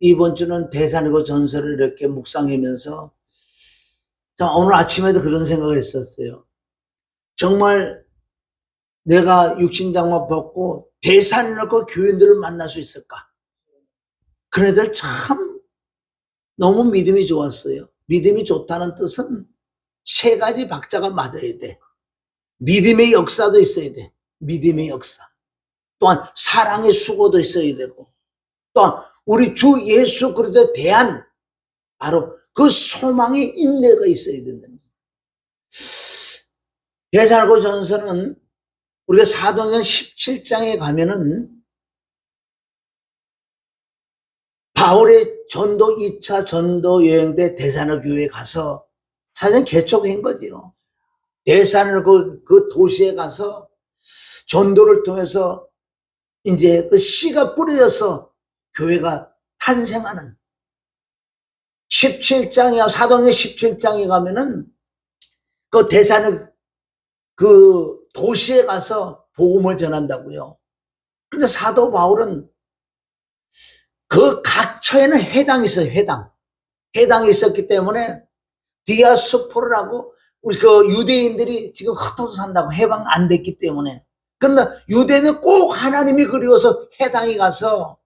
이번 주는 대산이고 전설을 이렇게 묵상하면서 오늘 아침에도 그런 생각을 했었어요. 정말 내가 육신장만 벗고 대산을 넣고 교인들을 만날 수 있을까? 그런 애들 참 너무 믿음이 좋았어요. 믿음이 좋다는 뜻은 세 가지 박자가 맞아야 돼. 믿음의 역사도 있어야 돼. 믿음의 역사. 또한 사랑의 수고도 있어야 되고, 또한 우리 주 예수 그리스도에 대한 바로 그 소망의 인내가 있어야 된다. 대사고 전서는 우리가 사도행전 17장에 가면은 바울의 전도 2차 전도 여행 때 데살로 교회에 가서 사실 개척한 거지요. 데살로 그 도시에 가서 전도를 통해서 이제 그 씨가 뿌려져서 교회가 탄생하는 17장이야. 사도행전 17장에 가면은 그 데살로 그 도시에 가서 복음을 전한다고요. 그런데 사도 바울은 그 각처에는 해당이 있어요. 해당이 있었기 때문에 디아스포라라고 우리 그 유대인들이 지금 흩어져 산다고 해방 안 됐기 때문에. 그런데 유대인은 꼭 하나님이 그리워서 해당에 가서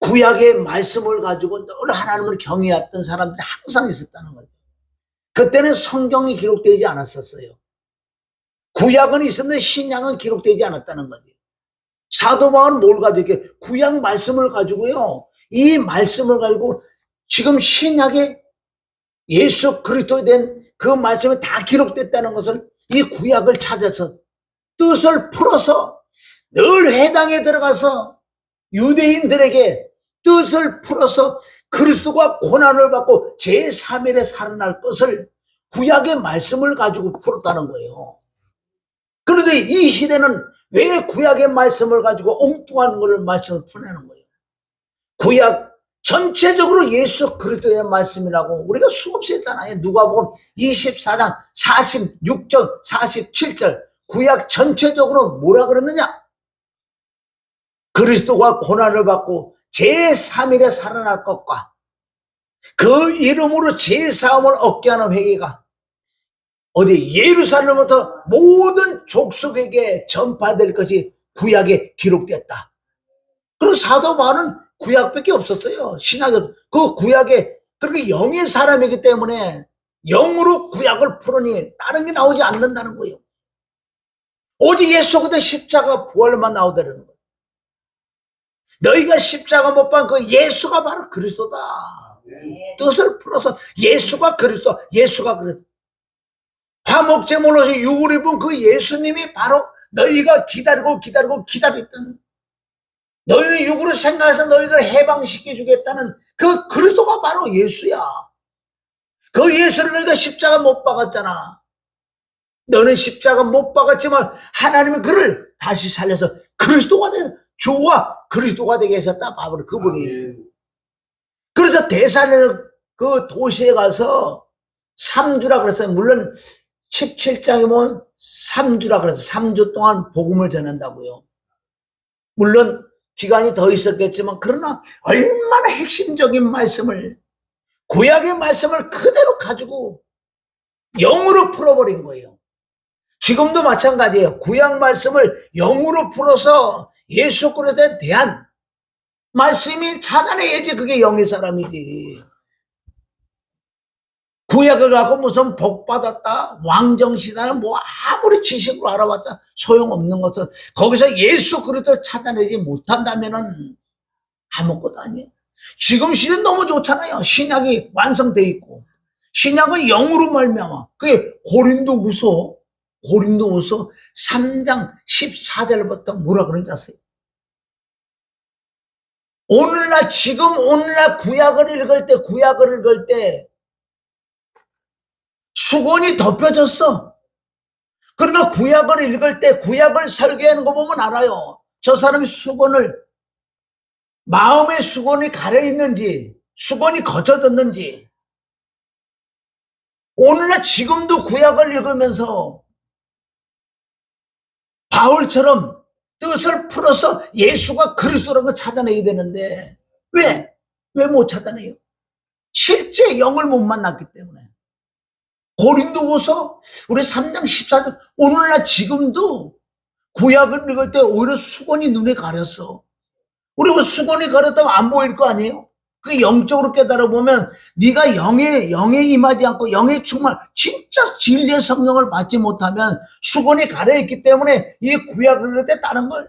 구약의 말씀을 가지고 늘 하나님을 경외했던 사람들이 항상 있었다는 거죠. 그때는 성경이 기록되지 않았었어요. 구약은 있었는데 신약은 기록되지 않았다는 거지. 사도 바울은 뭘 가지고 이렇게 구약 말씀을 가지고요. 이 말씀을 가지고 지금 신약에 예수 그리스도에 대한 그 말씀이 다 기록됐다는 것을 이 구약을 찾아서 뜻을 풀어서 늘 해당에 들어가서 유대인들에게 뜻을 풀어서 그리스도가 고난을 받고 제3일에 살아날 것을 구약의 말씀을 가지고 풀었다는 거예요. 그런데 이 시대는 왜 구약의 말씀을 가지고 엉뚱한 말씀을 푸내는 거예요? 구약 전체적으로 예수 그리스도의 말씀이라고 우리가 수없이 했잖아요. 누가복음 24장 46절 47절 구약 전체적으로 뭐라 그랬느냐? 그리스도가 고난을 받고 제3일에 살아날 것과 그 이름으로 제4음을 얻게 하는 회개가 어디 예루살렘부터 모든 족속에게 전파될 것이 구약에 기록됐다. 그리고 사도 바울은 구약밖에 없었어요. 신약에 그 구약에 그렇게 영의 사람이기 때문에 영으로 구약을 풀으니 다른 게 나오지 않는다는 거예요. 오직 예수 그리스도 십자가 부활만 나오더라는 거예요. 너희가 십자가 못 본 그 예수가 바로 그리스도다. 뜻을 풀어서 예수가 그리스도, 예수가 그리스도. 화목제물로서 육을 입은 그 예수님이 바로 너희가 기다렸던 너희의 육으로 생각해서 너희를 해방시켜 주겠다는 그 그리스도가 바로 예수야. 그 예수를 너희가 십자가 못 박았잖아. 너는 십자가 못 박았지만 하나님이 그를 다시 살려서 그리스도가 된 주와 그리스도가 되게 하셨다. 바로 그분이. 그래서 대산에 그 도시에 가서 3주라 그랬어요. 물론 17장이면 3주라 그래서 3주 동안 복음을 전한다고요. 물론 기간이 더 있었겠지만 그러나 얼마나 핵심적인 말씀을 구약의 말씀을 그대로 가지고 영으로 풀어버린 거예요. 지금도 마찬가지예요. 구약 말씀을 영으로 풀어서 예수 그리스도에 대한 말씀이 찾아내야지 그게 영의 사람이지. 구약을 갖고 무슨 복 받았다, 왕정시다는 뭐 아무리 지식으로 알아봤자 소용없는 것을 거기서 예수 그리스도 찾아내지 못한다면은 아무것도 아니에요. 지금 시대는 너무 좋잖아요. 신약이 완성돼 있고 신약은 영으로 말미암아. 그게 고린도후서 3장 14절부터 뭐라 그런지 아세요? 오늘날 구약을 읽을 때 수건이 덮여졌어. 그러니까 구약을 읽을 때 구약을 설교하는 거 보면 알아요. 저 사람이 마음의 수건이 가려있는지 수건이 거쳐졌는지. 오늘날 지금도 구약을 읽으면서 바울처럼 뜻을 풀어서 예수가 그리스도라는 걸 찾아내야 되는데 왜? 왜 못 찾아내요? 실제 영을 못 만났기 때문에. 고린도후서 우리 3장 14절 오늘날 지금도 구약을 읽을 때 오히려 수건이 눈에 가렸어. 우리가 수건이 가렸다면 안 보일 거 아니에요? 그 영적으로 깨달아 보면 네가 영에 임하지 않고 영에 충만 진짜 진리의 성령을 받지 못하면 수건이 가려있기 때문에 이 구약을 읽을 때 다른 거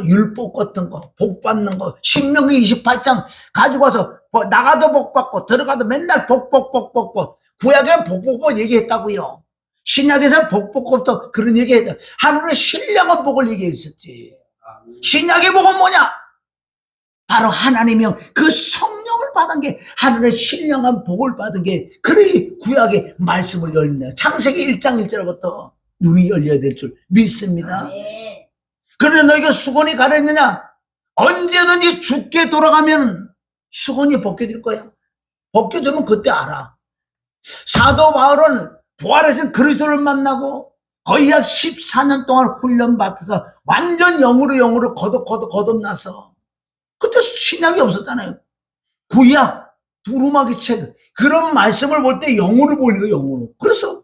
율법 같은 거, 복 받는 거, 신명기 28장 가지고 와서 나가도 복 받고 들어가도 맨날 복. 구약에 복 얘기했다고요. 신약에서는 복부터 그런 얘기했다. 하늘의 신령한 복을 얘기했었지. 신약의 복은 뭐냐? 바로 하나님이 그 성령을 받은 게 하늘의 신령한 복을 받은 게 그래 구약의 말씀을 열린다. 창세기 1장 1절부터 눈이 열려야 될 줄 믿습니다. 그런데 너희가 수건이 가렸느냐? 언제든지 죽게 돌아가면 수건이 벗겨질 거야. 벗겨지면 그때 알아. 사도 바울은 부활하신 그리스도를 만나고 거의 약 14년 동안 훈련받아서 완전 영으로 거듭나서 그때 신약이 없었잖아요. 구약, 두루마기 책 그런 말씀을 볼 때 영으로 보이는 거예요. 영으로. 그래서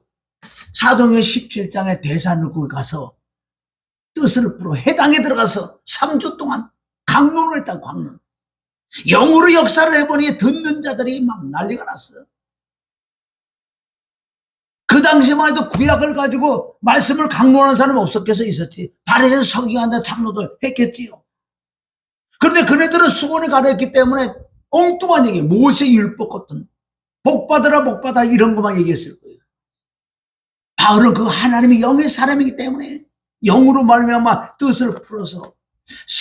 사도행전 17장에 대산을 가서 뜻을 풀어 해당에 들어가서 3주 동안 강론을 했다고 강론. 영으로 역사를 해보니 듣는 자들이 막 난리가 났어요. 그 당시만 해도 구약을 가지고 말씀을 강론하는 사람은 없었겠어 있었지. 바리새인 서기관들 장로들 했겠지요. 그런데 그네들은 수건이 가려있기 때문에 엉뚱한 얘기, 모세 율법 같은 복 받아 이런 것만 얘기했을 거예요. 바울은 그 하나님이 영의 사람이기 때문에 영으로 말미암아 뜻을 풀어서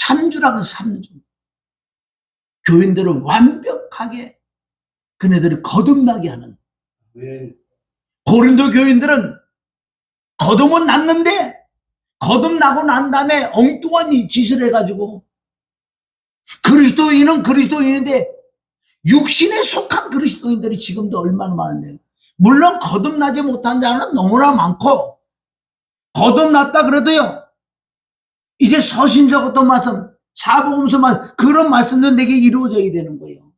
3주라는 3주 교인들을 완벽하게 그네들을 거듭나게 하는. 고린도 교인들은 거듭은 났는데 거듭나고 난 다음에 엉뚱한 짓을 해가지고 그리스도인은 그리스도인인데 육신에 속한 그리스도인들이 지금도 얼마나 많은데요. 물론 거듭나지 못한 자는 너무나 많고 거듭났다 그래도요 이제 서신적 어떤 말씀 사복음서 말씀 그런 말씀도 내게 이루어져야 되는 거예요.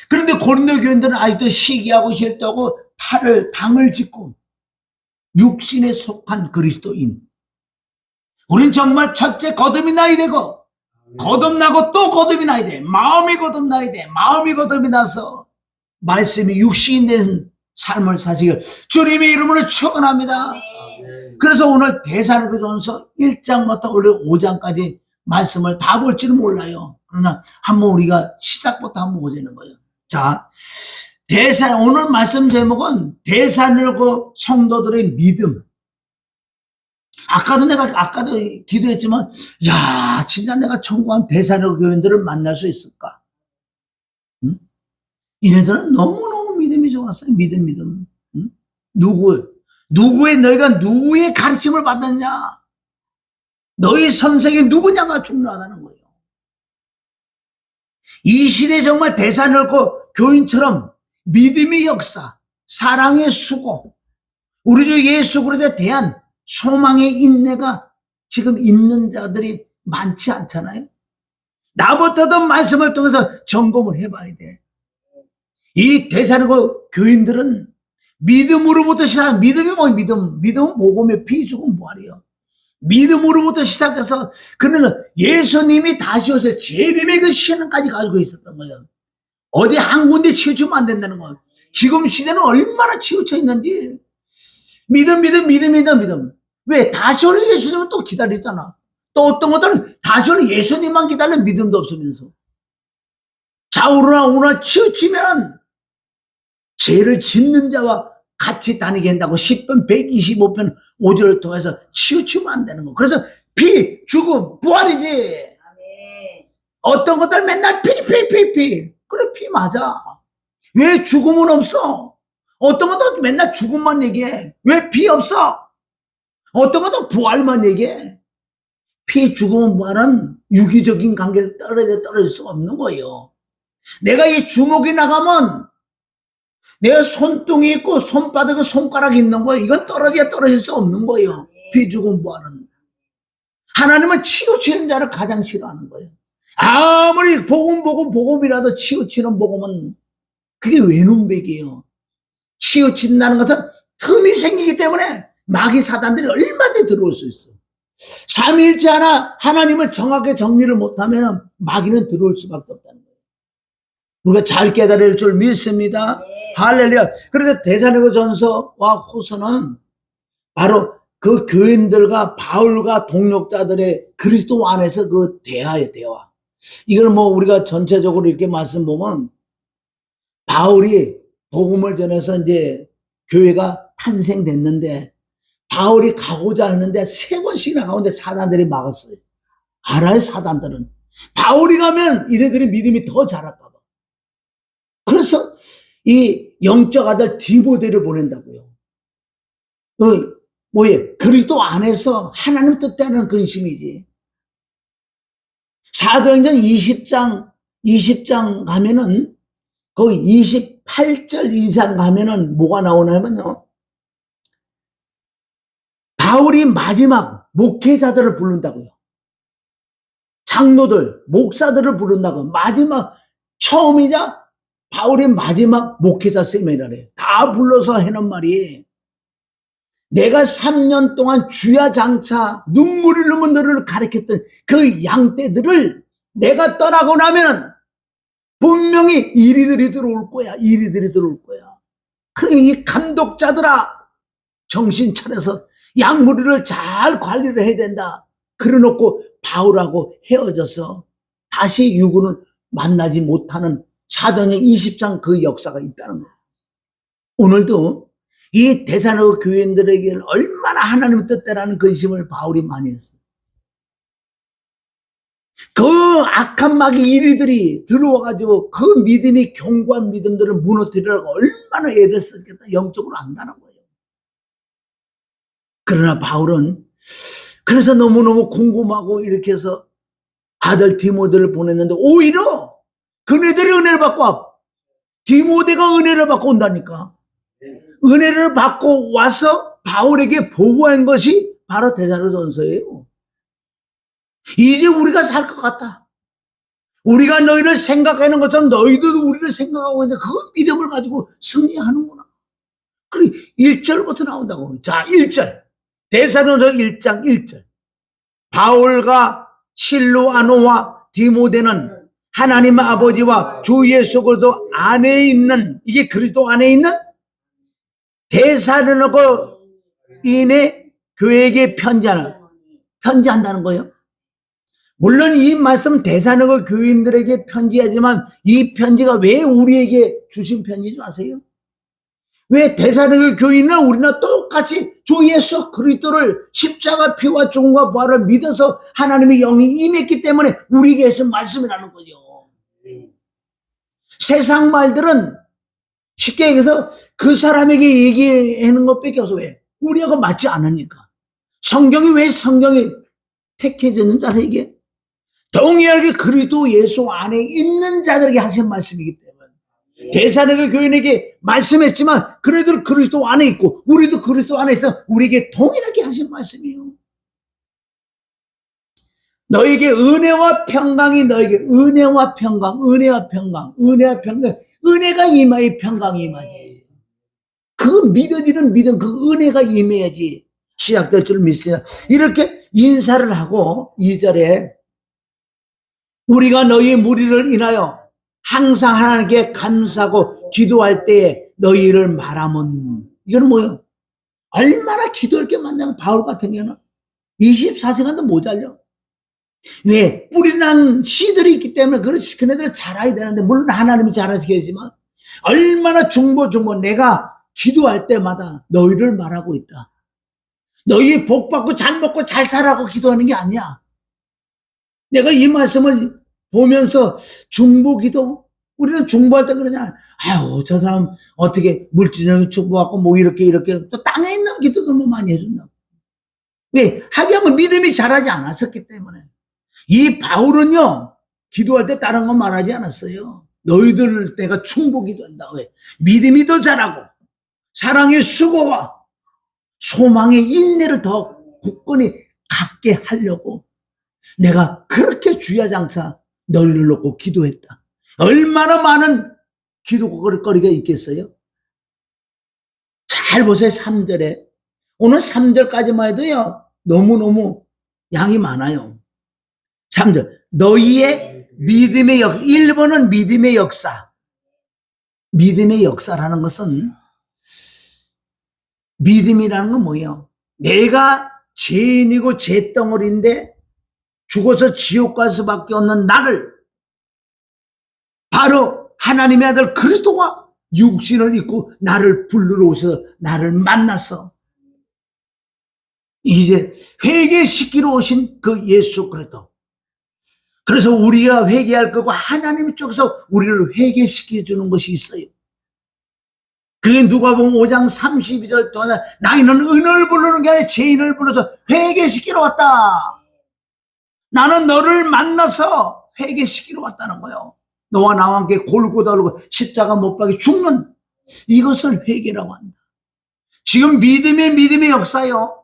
그런데 고린도 교인들은 아직도 시기하고 실도하고 당을 짓고 육신에 속한 그리스도인. 우린 정말 첫째 거듭이 나야 되고 거듭나고 또 거듭이 나야 돼. 마음이 거듭나야 돼. 마음이 거듭이 나서 말씀이 육신이 된 삶을 사시길 주님의 이름으로 축원합니다. 그래서 오늘 대사로전서 1장부터 우리 5장까지 말씀을 다 볼 줄 몰라요. 그러나 한번 우리가 시작부터 한번 보자는 거예요. 자, 오늘 말씀 제목은 대사로고 성도들의 믿음. 아까도 기도했지만, 야, 진짜 내가 천국한 대사로 교인들을 만날 수 있을까? 응? 이네들은 너무너무 믿음이 좋았어요. 믿음. 응? 너희가 누구의 가르침을 받았냐? 너희 선생이 누구냐가 중요하다는 거예요. 이 시대에 정말 대사롭고 교인처럼 믿음의 역사, 사랑의 수고, 우리 주 예수 그리스도에 대한 소망의 인내가 지금 있는 자들이 많지 않잖아요. 나부터도 말씀을 통해서 점검을 해봐야 돼. 이 대사롭고 교인들은 믿음으로부터 시작. 믿음이 뭐예요? 믿음은 모범의 피 죽음 부활이에요. 믿음으로부터 시작해서 그는 예수님이 다시 오셔서 재림의 그 신앙까지 가지고 있었던 거예요. 어디 한 군데 치우치면 안 된다는 거예요. 지금 시대는 얼마나 치우쳐 있는지. 믿음. 왜? 다시 올 예수님은 또 기다리잖아. 또 어떤 것들은 다시 올 예수님만 기다리는 믿음도 없으면서. 좌우나 치우치면 죄를 짓는 자와 같이 다니게 한다고 10편 125편 5절을 통해서 치우치면 안 되는 거. 그래서 피, 죽음, 부활이지. 어떤 것들 맨날 피. 그래, 피 맞아. 왜 죽음은 없어? 어떤 것도 맨날 죽음만 얘기해. 왜 피 없어? 어떤 것도 부활만 얘기해. 피, 죽음, 부활은 유기적인 관계를 떨어질 수가 없는 거예요. 내가 이 주먹이 나가면 내가 손등이 있고 손바닥에 손가락이 있는 거예요. 이건 떨어질 수 없는 거예요. 피, 죽음, 부활은. 하나님은 치우치는 자를 가장 싫어하는 거예요. 아무리 복음이라도 치우치는 복음은 그게 외눈백이에요. 치우친다는 것은 틈이 생기기 때문에 마귀 사단들이 얼마든지 들어올 수 있어. 삼위일체 하나님을 정확하게 정리를 못하면 마귀는 들어올 수밖에 없다는 거예요. 우리가 잘 깨달을 줄 믿습니다. 네. 할렐루야. 그래서 데살로니가전서와 후서는 바로 그 교인들과 바울과 동역자들의 그리스도 안에서 그 대화예요, 대화. 이걸 뭐 우리가 전체적으로 이렇게 말씀 보면 바울이 복음을 전해서 이제 교회가 탄생됐는데 바울이 가고자 했는데 3번씩이나 가는데 사단들이 막았어요. 알아요, 사단들은. 바울이 가면 이래들이 믿음이 더 자랄까 봐. 그래서 이 영적 아들 디모데를 보낸다고요. 그리스도 안에서 하나님 뜻대로 근심이지. 사도행전 20장 가면은 거기 28절 이상 가면은 뭐가 나오냐면요. 바울이 마지막 목회자들을 부른다고요. 장로들, 목사들을 부른다고. 마지막 처음이자 바울이 마지막 목회자 세미나래. 다 불러서 하는 말이 내가 3년 동안 주야 장차 눈물을 흘리는 너를 가르쳤던 그 양떼들을 내가 떠나고 나면 분명히 이리들이 들어올 거야. 이리들이 들어올 거야. 그러니까 이 감독자들아 정신 차려서 양무리를 잘 관리를 해야 된다. 그래놓고 바울하고 헤어져서 다시 유군을 만나지 못하는 사도행전 20장 그 역사가 있다는 거예요. 오늘도 이 데살로니가 교인들에게 얼마나 하나님의 뜻대로라는 근심을 바울이 많이 했어요. 그 악한 마귀 이리들이 들어와가지고 그 믿음이 견고한 믿음들을 무너뜨리려고 얼마나 애를 썼겠다 영적으로 안다는 거예요. 그러나 바울은 그래서 너무너무 궁금하고 이렇게 해서 아들 디모데를 보냈는데 오히려 그네들이 은혜를 받고 디모데가 은혜를 받고 온다니까. 은혜를 받고 와서 바울에게 보고한 것이 바로 데살로니가전서예요. 이제 우리가 살 것 같다. 우리가 너희를 생각하는 것처럼 너희들도 우리를 생각하고 있는데 그 믿음을 가지고 승리하는구나. 그리고 1절부터 나온다고. 자, 1절. 데살로니가서 1장 1절. 바울과 실로아노와 디모데는 하나님 아버지와 주 예수 그리스도 안에 있는, 이게 그리스도 안에 있는 데살로니가인의 교회에게 편지한다는 거예요. 물론 이 말씀은 데살로니가 교인들에게 편지하지만 이 편지가 왜 우리에게 주신 편지인 줄 아세요? 왜 데살로니가 교인은 우리나 똑같이 주 예수 그리스도를 십자가 피와 죽음과 부활을 믿어서 하나님의 영이 임했기 때문에 우리에게 하신 말씀이라는 거죠. 세상 말들은 쉽게 얘기해서 그 사람에게 얘기하는 것밖에 없어. 왜? 우리하고 맞지 않으니까. 성경이 왜 성경이 택해졌는 줄 알아 이게? 동일하게 그리스도 예수 안에 있는 자들에게 하신 말씀이기 때문에 데살로니가 교인에게 말씀했지만 그래도 그리스도 안에 있고 우리도 그리스도 안에 있어 우리에게 동일하게 하신 말씀이에요. 너에게 은혜와 평강이 너에게 은혜와 평강 은혜가 임하여 평강이 임하지. 그 믿어지는 믿음 그 은혜가 임해야지 시작될 줄 믿습니다. 이렇게 인사를 하고 2절에 우리가 너희 무리를 인하여 항상 하나님께 감사하고 기도할 때에 너희를 말하면 이건 뭐예요? 얼마나 기도할 게 많냐면 바울 같은 경우는 24시간도 모자려. 왜? 뿌리난 씨들이 있기 때문에 그네들을 자라야 되는데 물론 하나님이 자라시켜야지만 얼마나 중보 내가 기도할 때마다 너희를 말하고 있다. 너희 복 받고 잘 먹고 잘 살라고 기도하는 게 아니야. 내가 이 말씀을 보면서 중보기도 우리는 중보할 때 그러냐. 아유 저 사람 어떻게 물질적인 축복받고 뭐 이렇게 또 땅에 있는 기도도 뭐 많이 해준다고. 왜? 하기하면 믿음이 자라지 않았었기 때문에. 이 바울은요 기도할 때 다른 건 말하지 않았어요. 너희들 내가 충복기도한다. 왜? 믿음이 더 자라고 사랑의 수고와 소망의 인내를 더 굳건히 갖게 하려고 내가 그렇게 주야장차 널리 놓고 기도했다. 얼마나 많은 기도거리가 있겠어요? 잘 보세요. 3절에. 오늘 3절까지만 해도요, 너무너무 양이 많아요. 3절. 너희의 믿음의 1번은 믿음의 역사. 믿음의 역사라는 것은, 믿음이라는 건 뭐예요? 내가 죄인이고 죄덩어리인데 죽어서 지옥 갈 수밖에 없는 나를 바로 하나님의 아들 그리스도가 육신을 입고 나를 부르러 오셔서 나를 만나서 이제 회개시키러 오신 그 예수 그리스도. 그래서 우리가 회개할 거고 하나님 쪽에서 우리를 회개시켜 주는 것이 있어요. 그게 누가복음 5장 32절 동안 나이는 은을 부르는 게 아니라 죄인을 불러서 회개시키러 왔다. 나는 너를 만나서 회개시키러 왔다는 거예요. 너와 나와 함께 골고다로 십자가 못 박혀 죽는 이것을 회개라고 한다. 지금 믿음의 역사요.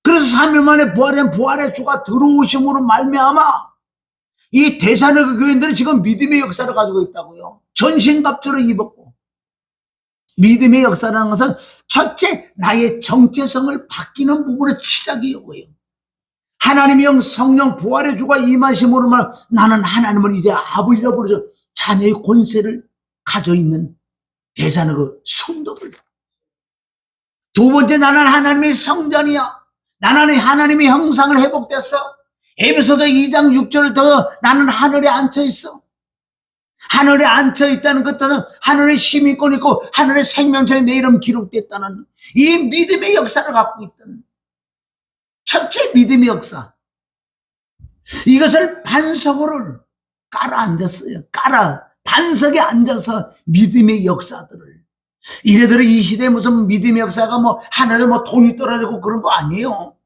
그래서 3일 만에 부활한 부활의 주가 들어오심으로 말미암아 이 데살로니가 교인들은 지금 믿음의 역사를 가지고 있다고요. 전신갑주를 입었고. 믿음의 역사라는 것은 첫째 나의 정체성을 바뀌는 부분의 시작이고요. 하나님의 영 성령 부활의 주가 임하심으로 말 나는 하나님을 이제 아버지라 부르죠. 자녀의 권세를 가져 있는 데살로니가 성도들. 두 번째 나는 하나님의 성전이야. 나는 하나님의 형상을 회복됐어. 에베소서 2장 6절을 더 나는 하늘에 앉혀 있어. 하늘에 앉혀 있다는 것은 하늘에 시민권 있고 하늘의 생명체에 내 이름 기록됐다는 이 믿음의 역사를 갖고 있던 첫째 믿음의 역사. 이것을 반석으로 깔아 앉았어요. 반석에 앉아서 믿음의 역사들을. 이래들은 이 시대에 무슨 믿음의 역사가 뭐 하늘에 뭐 돈이 떨어지고 그런 거 아니에요.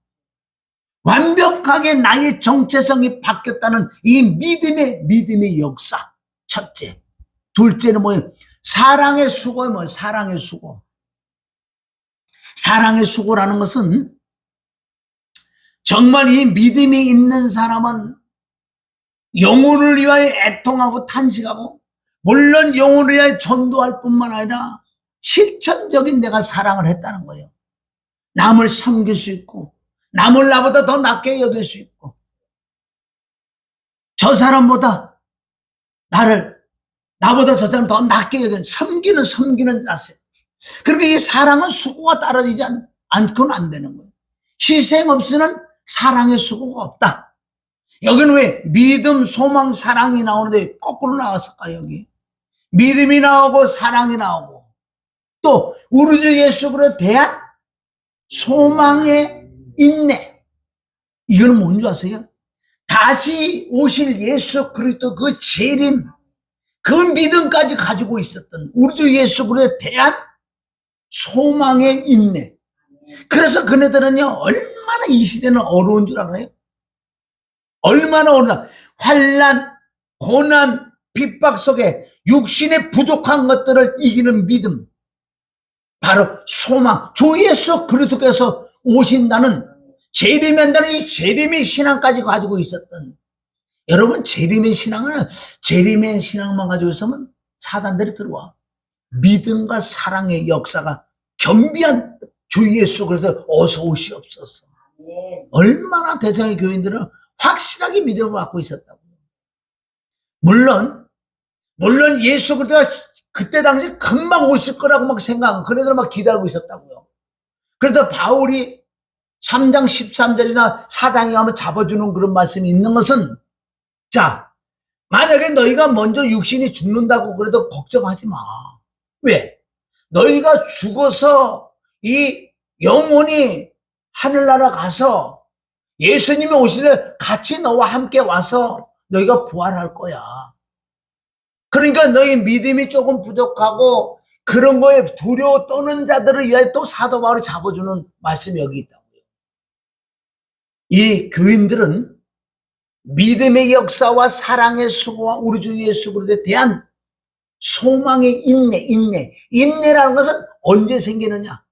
완벽하게 나의 정체성이 바뀌었다는 이 믿음의 역사. 첫째. 둘째는 뭐예요? 사랑의 수고예요. 뭐예요? 사랑의 수고. 사랑의 수고라는 것은 정말 이 믿음이 있는 사람은 영혼을 위하여 애통하고 탄식하고 물론 영혼을 위하여 전도할 뿐만 아니라 실천적인 내가 사랑을 했다는 거예요. 남을 섬길 수 있고 남을 나보다 더 낫게 여길 수 있고 저 사람보다 나보다 저 사람 더 낫게 여기는 섬기는 자세. 그러니까 이 사랑은 수고가 따라지지 않고는 안 되는 거예요. 희생 없이는 사랑의 수고가 없다. 여기는 왜 믿음, 소망, 사랑이 나오는데 거꾸로 나왔을까 여기? 믿음이 나오고 사랑이 나오고 또 우리 주 예수 그리스도에 대한 소망의 인내. 이거는 뭔지 아세요? 다시 오실 예수 그리스도 그 재림, 그 믿음까지 가지고 있었던 우리 주 예수 그리스도에 대한 소망의 인내. 그래서 그네들은요 얼마나 이 시대는 어려운 줄 알아요? 얼마나 어려운 환난, 고난, 핍박 속에 육신의 부족한 것들을 이기는 믿음, 바로 소망, 주 예수 그리스도께서 오신다는 재림한다는 이 재림의 신앙까지 가지고 있었던. 여러분 재림의 신앙만 가지고 있으면 사단들이 들어와. 믿음과 사랑의 역사가 겸비한 주 예수 그리스도 어서 오시옵소서. 얼마나 대성의 교인들은 확실하게 믿음을 갖고 있었다고. 물론 예수 그리스도가 그때 당시 금방 오실 거라고 막 생각하고 그래도 막 기다리고 있었다고요. 그래서 바울이 3장 13절이나 4장에 가면 잡아주는 그런 말씀이 있는 것은, 자, 만약에 너희가 먼저 육신이 죽는다고 그래도 걱정하지 마. 왜? 너희가 죽어서 이 영혼이 하늘나라 가서 예수님이 오시면 같이 너와 함께 와서 너희가 부활할 거야. 그러니까 너희 믿음이 조금 부족하고 그런 거에 두려워 떠는 자들을 위해 또 사도 바울이 잡아주는 말씀이 여기 있다고요. 이 교인들은 믿음의 역사와 사랑의 수고와 우리 주 예수 그리스도에 대한 소망의 인내라는 것은 언제 생기느냐?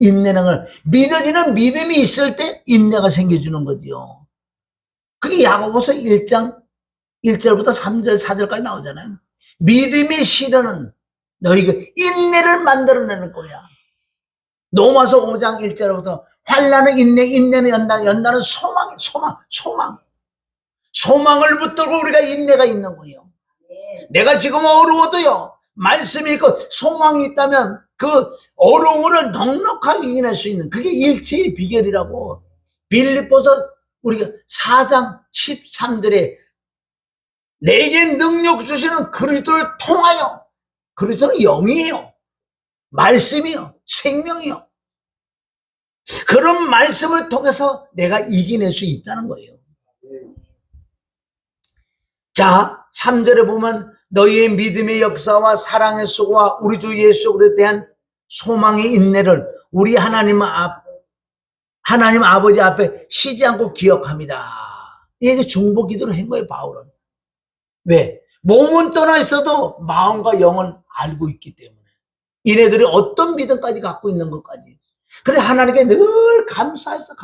인내는 걸 믿어지는 믿음이 있을 때 인내가 생겨주는 거죠. 그게 야고보서 1장 1절부터 3절 4절까지 나오잖아요. 믿음의 시련은 너희에게 인내를 만들어내는 거야. 로마서 5장 1절부터 환난은 인내, 인내는 연단, 연단은 소망. 소망을 붙들고 우리가 인내가 있는 거예요. 내가 지금 어려워도요, 말씀이 있고 소망이 있다면 그 어려움을 넉넉하게 이겨낼 수 있는 그게 일체의 비결이라고. 빌립보서 우리가 4장 13절에 내게 능력 주시는 그리스도를 통하여, 그리스도는 영이에요, 말씀이요, 생명이요, 그런 말씀을 통해서 내가 이겨낼 수 있다는 거예요. 자, 3절에 보면 너희의 믿음의 역사와 사랑의 수고와 우리 주 예수 그리스도에 대한 소망의 인내를 우리 하나님 아버지 앞에 쉬지 않고 기억합니다. 이게 중보 기도를 한 거예요, 바울은. 왜? 몸은 떠나 있어도 마음과 영은 알고 있기 때문에. 이네들이 어떤 믿음까지 갖고 있는 것까지. 그래 하나님께 늘 감사했어.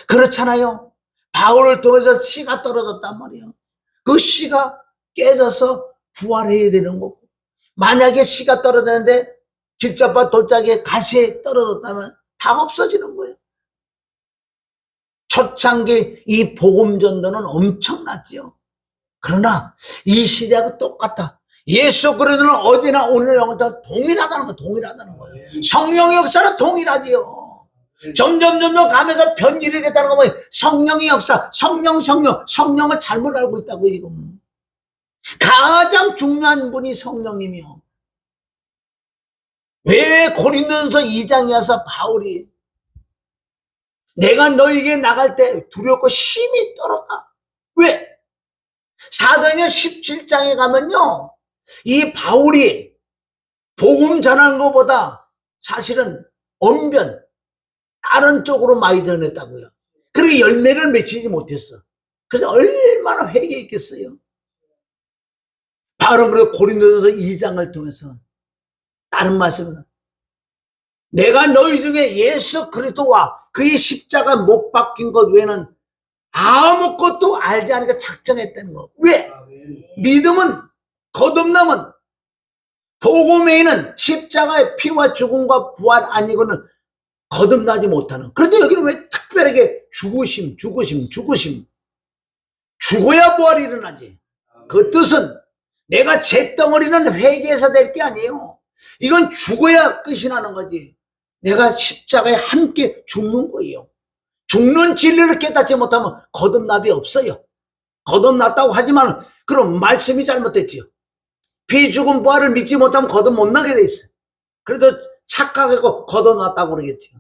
그렇잖아요. 바울을 통해서 씨가 떨어졌단 말이에요. 그 씨가 깨져서 부활해야 되는 거고, 만약에 씨가 떨어졌는데 직접과 돌짝에 가시에 떨어졌다면 다 없어지는 거예요. 초창기 이 복음 전도는 엄청났지요. 그러나 이 시대하고 똑같다. 예수 그리스도는 어제나 오늘 영원토록 동일하다는 거예요. 성령의 역사는 동일하지요. 점점 가면서 변질이 됐다는 거 뭐예요? 성령의 역사, 성령을 잘못 알고 있다고 지금. 가장 중요한 분이 성령이며, 왜 고린도전서 2장이어서 바울이 내가 너에게 나갈 때 두렵고 힘이 떨었다. 왜? 사도행전 17장에 가면요, 이 바울이 복음 전하는 것보다 사실은 언변 다른 쪽으로 많이 전했다고요. 그리고 열매를 맺히지 못했어. 그래서 얼마나 회개했겠어요. 바울은 그리고 고린도전서 2장을 통해서 다른 말씀은 내가 너희 중에 예수 그리스도와 그의 십자가 못 박힌 것 외에는 아무것도 알지 않으니까 작정했다는 거. 왜? 믿음은, 거듭남은, 복음 외에는 십자가의 피와 죽음과 부활 아니고는 거듭나지 못하는. 그런데 여기는 왜 특별하게 죽으심. 죽어야 부활이 일어나지. 그 뜻은 내가 잿덩어리는 회개해서 될 게 아니에요. 이건 죽어야 끝이 나는 거지. 내가 십자가에 함께 죽는 거예요. 죽는 진리를 깨닫지 못하면 거듭남이 없어요. 거듭났다고 하지만 그럼 말씀이 잘못됐지요. 피 죽은 부활을 믿지 못하면 거듭 못 나게 돼 있어요. 그래도 착각하고 거듭났다고 그러겠죠.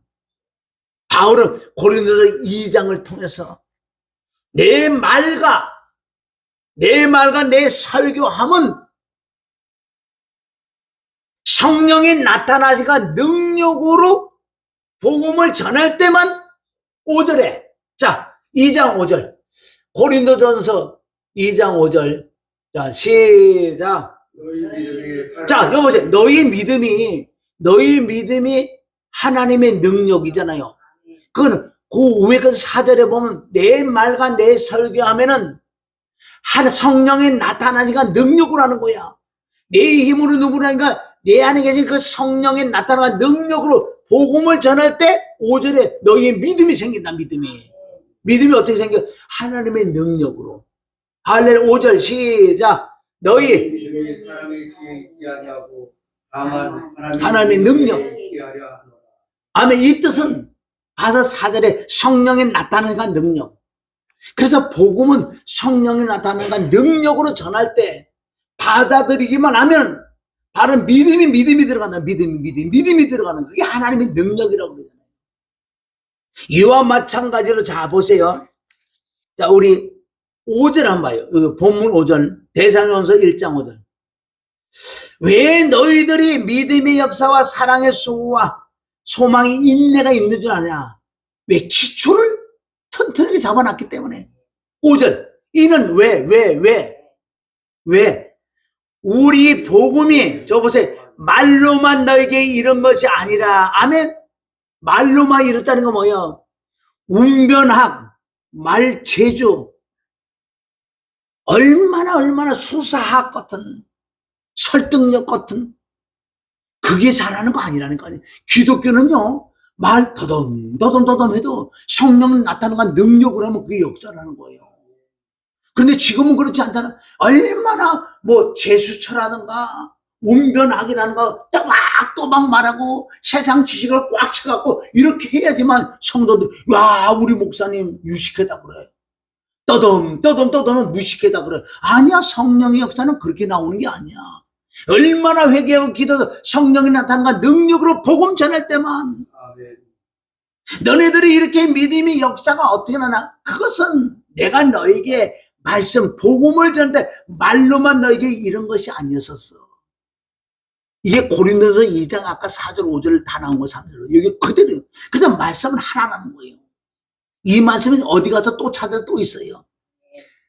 바울은 고린도서 2장을 통해서 내 말과 내 설교함은 성령이 나타나시가 능력으로 복음을 전할 때만 5절에, 자, 2장 5절. 고린도전서 2장 5절. 자, 시작. 자, 여보세요. 너희 믿음이 하나님의 능력이잖아요. 그거는 그 위에 그 4절에 보면 내 말과 내 설교하면은 한 성령이 나타나니까 능력으로 하는 거야. 내 힘으로 누구나 하니까 내 안에 계신 그 성령의 나타나는 능력으로 복음을 전할 때 5절에 너희의 믿음이 생긴다. 믿음이 어떻게 생겨? 하나님의 능력으로. 할렐루야. 5절 시작. 너희 하나님의 능력. 아멘. 이 뜻은 봐서 4절에 성령이 나타나는 능력. 그래서 복음은 성령이 나타나는 능력으로 전할 때 받아들이기만 하면 바로 믿음이 들어간다. 믿음이 들어가는 그게 하나님의 능력이라고 그러잖아요. 이와 마찬가지로 자 보세요. 자, 우리 5절 한번 봐요. 본문 5절. 데살로니가서 1장 5절. 왜 너희들이 믿음의 역사와 사랑의 수고와 소망의 인내가 있는 줄 아냐? 왜? 기초를 튼튼하게 잡아놨기 때문에. 5절. 이는 왜? 우리 복음이, 저 보세요. 말로만 너에게 이런 것이 아니라, 아멘? 말로만 이렇다는 건 뭐예요? 운변학, 말 재주, 얼마나 수사학 같은, 설득력 같은, 그게 잘하는 거 아니라는 거 아니에요. 기독교는요, 말 더듬 해도 성령 나타나는 능력으로 하면 그게 역사라는 거예요. 근데 지금은 그렇지 않잖아. 얼마나 뭐 재수처라든가 운변학이라든가 또박 말하고 세상 지식을 꽉 차갖고 이렇게 해야지만 성도들, 야, 우리 목사님 유식하다 그래. 떠듬 무식하다 그래. 아니야, 성령의 역사는 그렇게 나오는 게 아니야. 얼마나 회개하고 기도도 성령이 나타나는 능력으로 복음 전할 때만. 너네들이 이렇게 믿음의 역사가 어떻게 나나? 그것은 내가 너에게 말씀, 복음을 전할 때 말로만 너에게 이런 것이 아니었었어. 이게 고린도서 2장 아까 4절 5절 다 나온 거 3절. 여기 그대로. 그냥 말씀은 하나라는 거예요. 이 말씀은 어디 가서 또 찾아 또 있어요.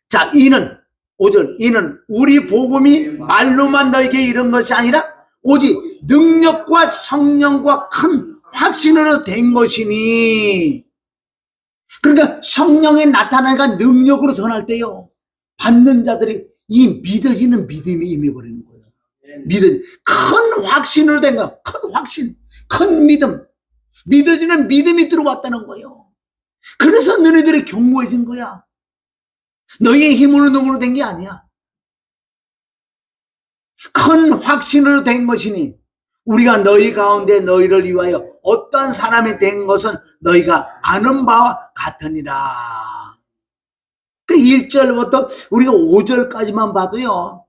자, 이는 5절. 이는 우리 복음이 말로만 너에게 이런 것이 아니라 오직 능력과 성령과 큰 확신으로 된 것이니. 그러니까 성령의 나타나니까 능력으로 전할 때요, 받는 자들이 이 믿어지는 믿음이 임해버리는 거예요. 큰 확신으로 된 거야. 큰 확신, 큰 믿음, 믿어지는 믿음이 들어왔다는 거예요. 그래서 너희들이 견고해진 거야. 너희의 힘으로 능으로 된 게 아니야. 큰 확신으로 된 것이니 우리가 너희 가운데 너희를 위하여 어떠한 사람이 된 것은 너희가 아는 바와 같으니라. 그 1절부터 우리가 5절까지만 봐도요,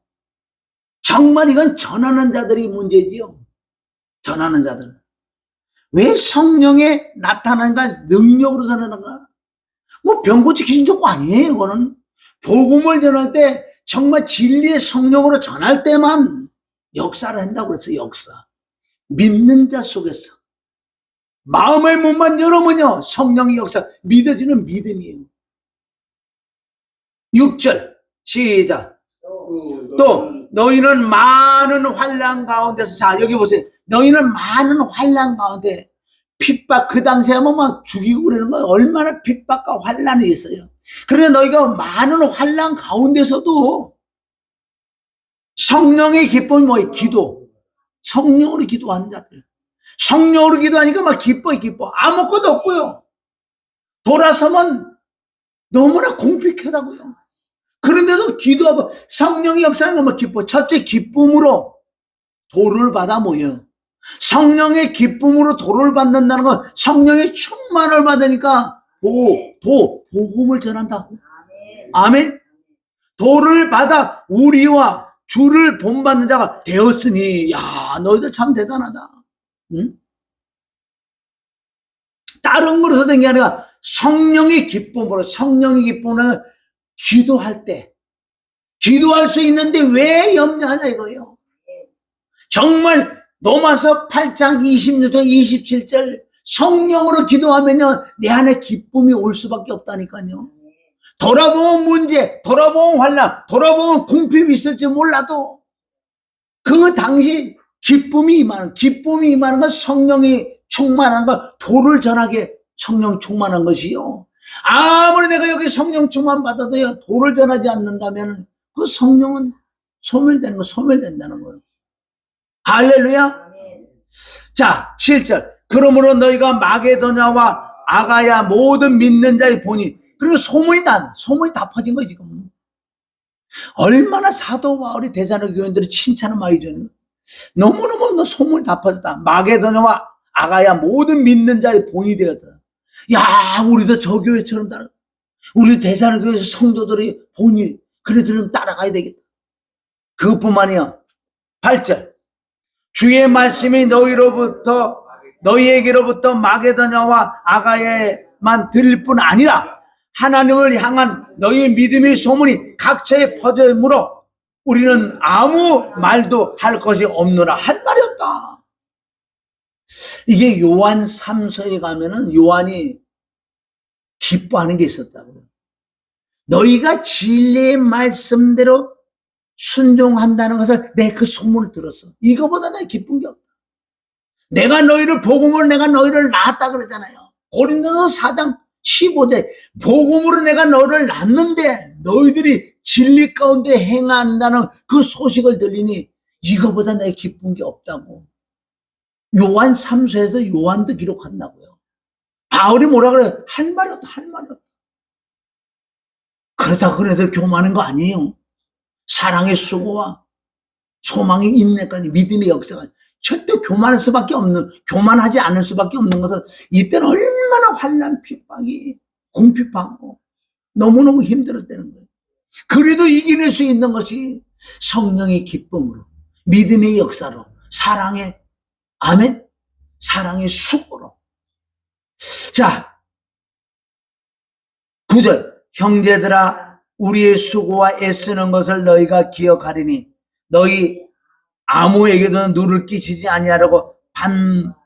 정말 이건 전하는 자들이 문제지요. 전하는 자들. 왜 성령에 나타나는가, 능력으로 전하는가? 뭐 병고치 귀신 쫓고 아니에요. 이거는 복음을 전할 때 정말 진리의 성령으로 전할 때만 역사를 한다고 그랬어요. 역사. 믿는 자 속에서 마음의 문만 열어보면 성령의 역사, 믿어지는 믿음이에요. 6절 시작. 또 너희는 많은 환난 가운데서, 자 여기 보세요. 너희는 많은 환난 가운데, 핍박, 그 당시에 하면 막 죽이고 그러는 거예요. 얼마나 핍박과 환난이 있어요. 그런데 너희가 많은 환난 가운데서도 성령의 기쁨이 뭐예요? 기도. 성령으로 기도하는 자들. 성령으로 기도하니까 막 기뻐. 아무것도 없고요. 돌아서면 너무나 공핍하다고요. 그런데도 기도하고 성령의 역사는 너무 기뻐. 첫째, 기쁨으로 도를 받아 모여. 성령의 기쁨으로 도를 받는다는 건 성령의 충만을 받으니까 복음을 전한다고. 아멘. 도를 받아 우리와 주를 본받는 자가 되었으니. 야, 너희들 참 대단하다. 응? 다른 거로서 된 게 아니라 성령의 기쁨으로. 성령의 기쁨은 기도할 때 기도할 수 있는데 왜 염려하냐 이거예요. 정말 로마서 8장 26절 27절 성령으로 기도하면요, 내 안에 기쁨이 올 수밖에 없다니까요. 돌아보면 문제, 돌아보면 환난, 돌아보면 궁핍이 있을지 몰라도 그 당시 기쁨이 임하는 건 성령이 충만한 것, 도를 전하게 성령 충만한 것이요. 아무리 내가 여기 성령 충만 받아도요, 도를 전하지 않는다면 그 성령은 소멸된다는 거예요. 할렐루야. 자, 7절. 그러므로 너희가 마게도냐와 아가야 모든 믿는 자의 본이, 그리고 소문이 다 퍼진 거예요. 지금 얼마나 사도 바울이 대사로 교인들이 칭찬을 많이 주는, 너무너무 너 소문이 다 퍼졌다. 마게도냐와 아가야 모든 믿는 자의 본이 되었다. 야, 우리도 저 교회처럼 따라, 우리 대사로 교회에서 성도들이 본이, 그래도 따라가야 되겠다. 그것뿐만이야. 8절. 주의 말씀이 너희에게로부터 마게도냐와 아가야에만 들릴 뿐 아니라 하나님을 향한 너희의 믿음의 소문이 각처에 퍼져므로 우리는 아무 말도 할 것이 없노라. 할 말이 없다. 이게 요한 3서에 가면은 요한이 기뻐하는 게 있었다고요. 너희가 진리의 말씀대로 순종한다는 것을, 내 그 소문을 들었어. 이거보다 내가 기쁜 게 없다. 내가 너희를 낳았다 그러잖아요. 고린도서 4장 15절 복음으로 내가 너를 낳는데 너희들이 진리 가운데 행한다는 그 소식을 들리니 이거보다 내가 기쁜 게 없다고. 요한 3서에서 요한도 기록한다고요. 바울이 뭐라 그래? 할 말이 없다, 할 말이 없다. 그러다 그래도 교만한 거 아니에요. 사랑의 수고와 소망의 인내까지 믿음의 역사가 절대 교만할 수밖에 없는, 교만하지 않을 수밖에 없는 것은 이때는 얼마나 환난 핍박이 공핍하고 너무너무 힘들었다는 거예요. 그래도 이겨낼 수 있는 것이 성령의 기쁨으로, 믿음의 역사로, 사랑의, 아멘? 사랑의 수고로. 자, 9절. 형제들아, 우리의 수고와 애쓰는 것을 너희가 기억하리니 너희 아무에게도 누를 끼치지 아니하라고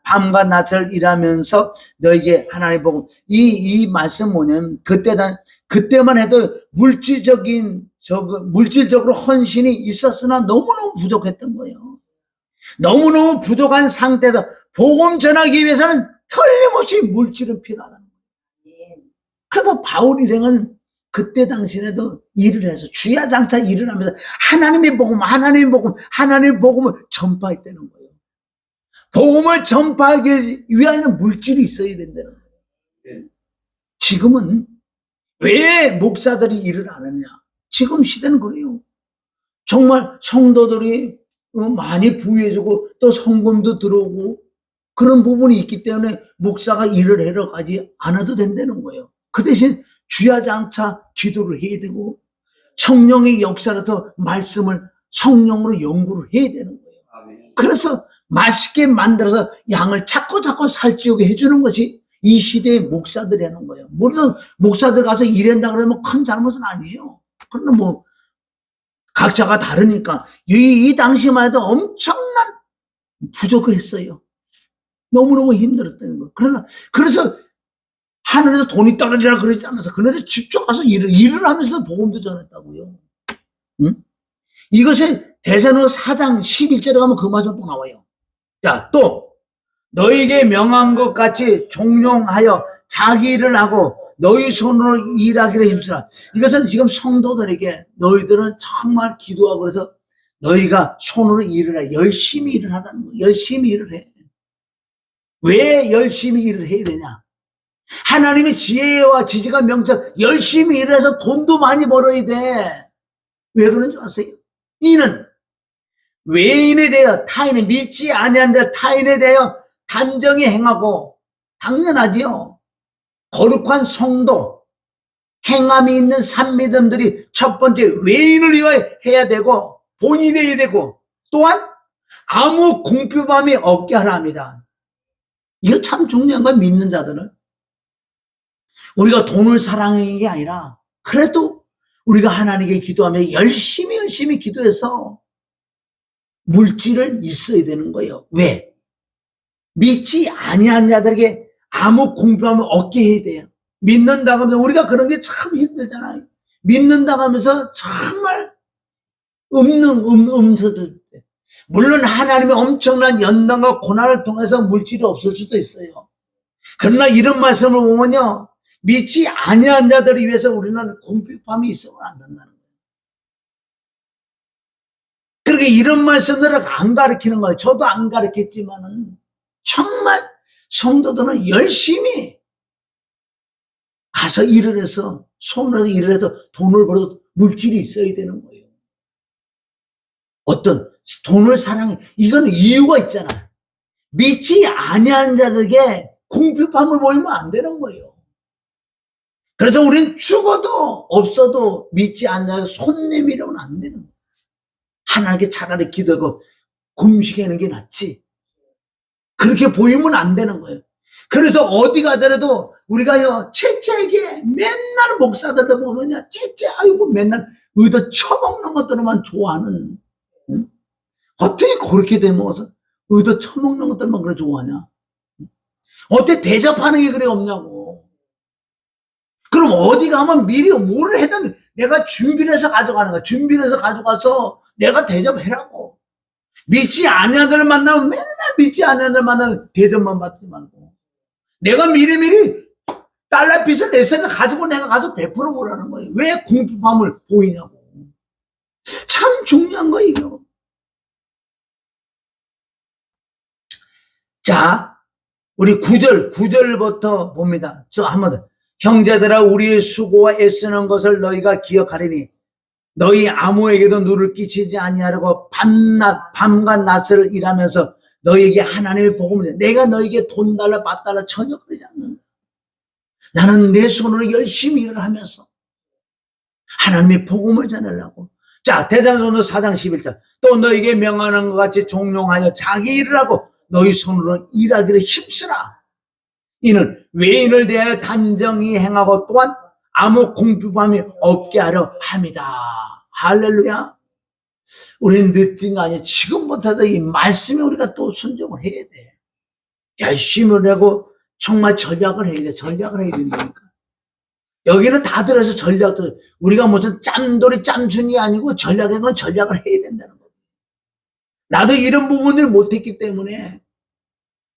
밤과 낮을 일하면서 너에게 하나님 보고. 이 말씀 뭐냐면 그때만 해도 물질적으로 헌신이 있었으나 너무너무 부족했던 거예요. 너무너무 부족한 상태에서 복음 전하기 위해서는 틀림없이 물질은 필요하다는 거예요. 그래서 바울 일행은 그때 당시에도 일을 해서 주야장차 일을 하면서 하나님의 복음을 전파했다는 거예요. 복음을 전파하기 위하여는 물질이 있어야 된다는 거예요. 지금은 왜 목사들이 일을 안 하냐? 지금 시대는 그래요. 정말 성도들이 많이 부유해지고 또 성금도 들어오고 그런 부분이 있기 때문에 목사가 일을 하러 가지 않아도 된다는 거예요. 그 대신 주야장차 기도를 해야 되고 성령의 역사로서 말씀을 성령으로 연구를 해야 되는 거예요. 그래서 맛있게 만들어서 양을 자꾸 살찌우게 해주는 것이 이 시대의 목사들이 하는 거예요. 물론 목사들 가서 일한다 그러면 큰 잘못은 아니에요. 그러나 뭐 각자가 다르니까 이 당시만 해도 엄청난 부족했어요. 너무너무 힘들었다는 거예요. 그래서 하늘에서 돈이 떨어지라 그러지 않아서 그네들 직접 가서 일을 하면서도 복음도 전했다고요. 응? 이것이 데살로니가 4장 11절에 가면 그 말씀 또 나와요. 자, 또 너에게 명한 것 같이 종용하여 자기 일을 하고 너희 손으로 일하기를 힘쓰라. 이것은 지금 성도들에게 너희들은 정말 기도하고 그래서 너희가 손으로 일을 해. 열심히 일을 하라는 거예요. 열심히 일을 해. 왜 열심히 일을 해야 되냐? 하나님의 지혜와 지지가 명철 열심히 일해서 돈도 많이 벌어야 돼. 왜 그런 줄 아세요? 이는 외인에 대하여 타인을 믿지 아니한 자 타인에 대하여 단정히 행하고 당연하지요. 거룩한 성도 행함이 있는 산믿음들이 첫 번째 외인을 위하여 해야 되고 본인이 해야 되고 또한 아무 공표함이 없게 하라 합니다. 이거 참 중요한 건 믿는 자들은 우리가 돈을 사랑하는 게 아니라 그래도 우리가 하나님께 기도하며 열심히 기도해서 물질을 있어야 되는 거예요. 왜? 믿지 아니한 자들에게 아무 공표함을 얻게 해야 돼요. 믿는다고 하면서 우리가 그런 게 참 힘들잖아요. 믿는다고 하면서 정말 음서들 때. 물론 하나님의 엄청난 연단과 고난을 통해서 물질이 없을 수도 있어요. 그러나 이런 말씀을 보면요. 믿지 아니한 자들을 위해서 우리는 공평함이 있어서는 안 된다는 거예요. 그렇게 이런 말씀들을 안 가르치는 거예요. 저도 안 가르쳤지만은 정말 성도들은 열심히 가서 일을 해서 손으로 일을 해서 돈을 벌어도 물질이 있어야 되는 거예요. 어떤 돈을 사랑해. 이건 이유가 있잖아요. 믿지 아니한 자들에게 공평함을 보이면 안 되는 거예요. 그래서 우린 죽어도 없어도 믿지 않는 손 내밀으면 안 되는 거예요. 하나님께 차라리 기도하고 금식하는 게 낫지. 그렇게 보이면 안 되는 거예요. 그래서 어디 가더라도 우리가요, 채채에게 맨날 목사들도 보면요, 채채, 아이고, 맨날 의도 처먹는 것들만 좋아하는, 응? 어떻게 그렇게 되면서 의도 처먹는 것들만 그래 좋아하냐? 어떻게 대접하는 게 그래 없냐고. 그럼 어디 가면 미리 뭐를 해도 내가 준비를 해서 가져가는 거야. 준비를 해서 가져가서 내가 대접해라고. 믿지 않는 애들 만나면 맨날 믿지 않는 애들 만나면 대접만 받지 말고. 내가 미리미리 달러 빚을 냈을 때 가지고 내가 가서 베풀어 보라는 거예요. 왜 궁핍함을 보이냐고. 참 중요한 거예요. 자, 우리 9절부터 봅니다. 저 한번 더. 형제들아, 우리의 수고와 애쓰는 것을 너희가 기억하리니 너희 아무에게도 누를 끼치지 아니하려고 밤과 낮을 일하면서 너희에게 하나님의 복음을 내가 너희에게 돈 달라 밥 달라 전혀 그러지 않는다. 나는 내 손으로 열심히 일을 하면서 하나님의 복음을 전하려고. 자, 대장전도 4장 11절. 또 너희에게 명하는 것 같이 종용하여 자기 일을 하고 너희 손으로 일하기를 힘쓰라. 이는 외인을 대하여 단정히 행하고 또한 아무 궁핍함이 없게 하려 함이다. 할렐루야. 우리는 늦은 거 아니야. 지금부터도 이 말씀에 우리가 또 순종을 해야 돼. 열심히 하고 정말 전략을 해야 돼. 전략을 해야 된다니까. 여기는 다 들어서 전략들. 우리가 무슨 짬돌이 짬순이 아니고 전략인 건 전략을 해야 된다는 거예요. 나도 이런 부분을 못했기 때문에.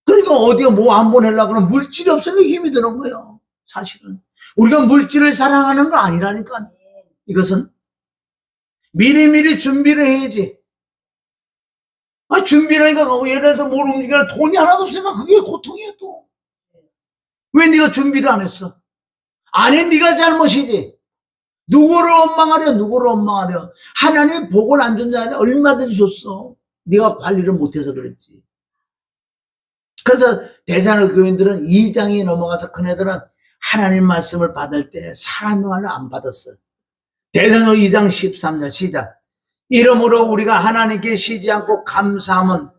그러니까 어디가 뭐 한 번 하려고 그러면 물질이 없으면 힘이 드는 거예요. 사실은. 우리가 물질을 사랑하는 거 아니라니까. 이것은 미리미리 준비를 해야지. 준비라니까 예를 들어 뭘 움직여라 돈이 하나도 없으니까 그게 고통이야 또. 왜 네가 준비를 안 했어? 아니 네가 잘못이지. 누구를 원망하려. 하나님 복을 안 준다. 얼마든지 줬어. 네가 관리를 못해서 그랬지. 그래서 대사로 교인들은 2장에 넘어가서 그네들은 하나님 말씀을 받을 때 사람의 말을 안 받았어. 대사로 2장 13절 시작. 이러므로 우리가 하나님께 쉬지 않고 감사함은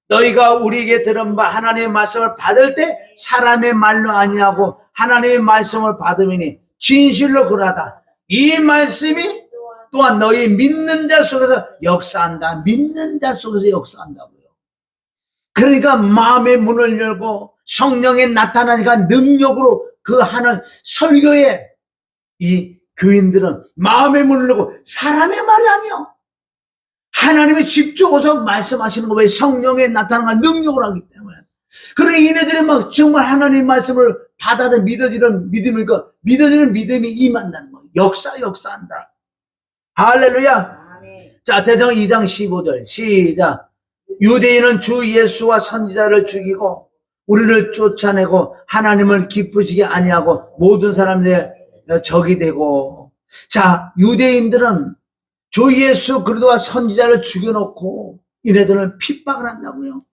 너희가 우리에게 들은 바 하나님의 말씀을 받을 때 사람의 말로 아니하고 하나님의 말씀을 받음이니 진실로 그러하다. 이 말씀이 또한 너희 믿는 자 속에서 역사한다. 믿는 자 속에서 역사한다고요. 그러니까 마음의 문을 열고 성령에 나타나니까 능력으로 그 하는 설교에 이 교인들은 마음의 문을 열고 사람의 말이 아니요. 하나님의 집중해서 말씀하시는 거 왜 성령에 나타나는 능력을 하기 때문에. 그래 얘네들이 막 정말 하나님의 말씀을 받아든 믿어지는 믿음이니까 믿어지는 믿음이 임한다는 거예요. 역사한다. 할렐루야. 자, 대장 2장 15절 시작. 유대인은 주 예수와 선지자를 죽이고 우리를 쫓아내고 하나님을 기쁘시게 아니하고 모든 사람들의 적이 되고. 자, 유대인들은 주 예수 그리스도와 선지자를 죽여놓고 이네들은 핍박을 한다고요.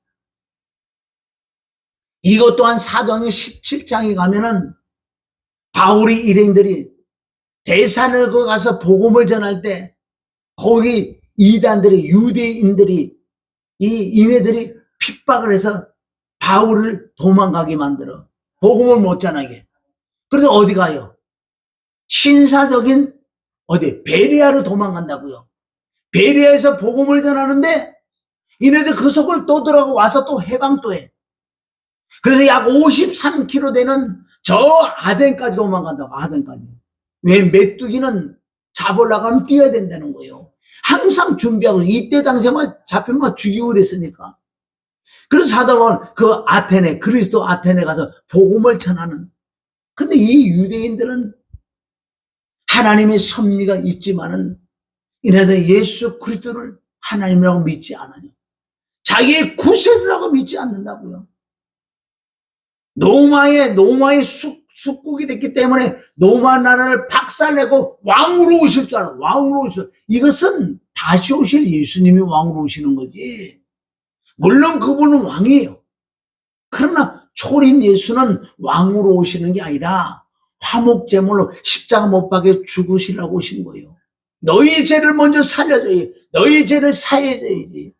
이것 또한 사도행전 17장에 가면은 바울이 일행들이 대산을 가서 복음을 전할 때 거기 이단들이 유대인들이 이네들이 핍박을 해서 바울을 도망가게 만들어. 복음을 못 전하게. 그래서 어디 가요? 신사적인 어디 베레아로 도망간다고요. 베레아에서 복음을 전하는데 이네들 그 속을 또 들어가고 와서 또 해방 또 해. 그래서 약 53km 되는 저 아덴까지 도망간다고. 아덴까지. 왜 메뚜기는 잡으려고 하면 뛰어야 된다는 거예요. 항상 준비하고 이때 당시에만 잡히면 죽이고 그랬으니까. 그래서 사도는 그 아테네 그리스도 아테네 가서 복음을 전하는. 그런데 이 유대인들은 하나님의 섭리가 있지만은 이네들 예수 그리스도를 하나님이라고 믿지 않아요. 자기의 구세주라고 믿지 않는다고요. 노마의 숙국이 됐기 때문에 노마 나라를 박살내고 왕으로 오실 줄 알아. 왕으로 오실. 이것은 다시 오실 예수님이 왕으로 오시는 거지. 물론 그분은 왕이에요. 그러나 초림 예수는 왕으로 오시는 게 아니라 화목제물로 십자가 못 박혀 죽으시려고 오신 거예요. 너희 죄를 먼저 살려줘야지. 너희 죄를 사해줘야지.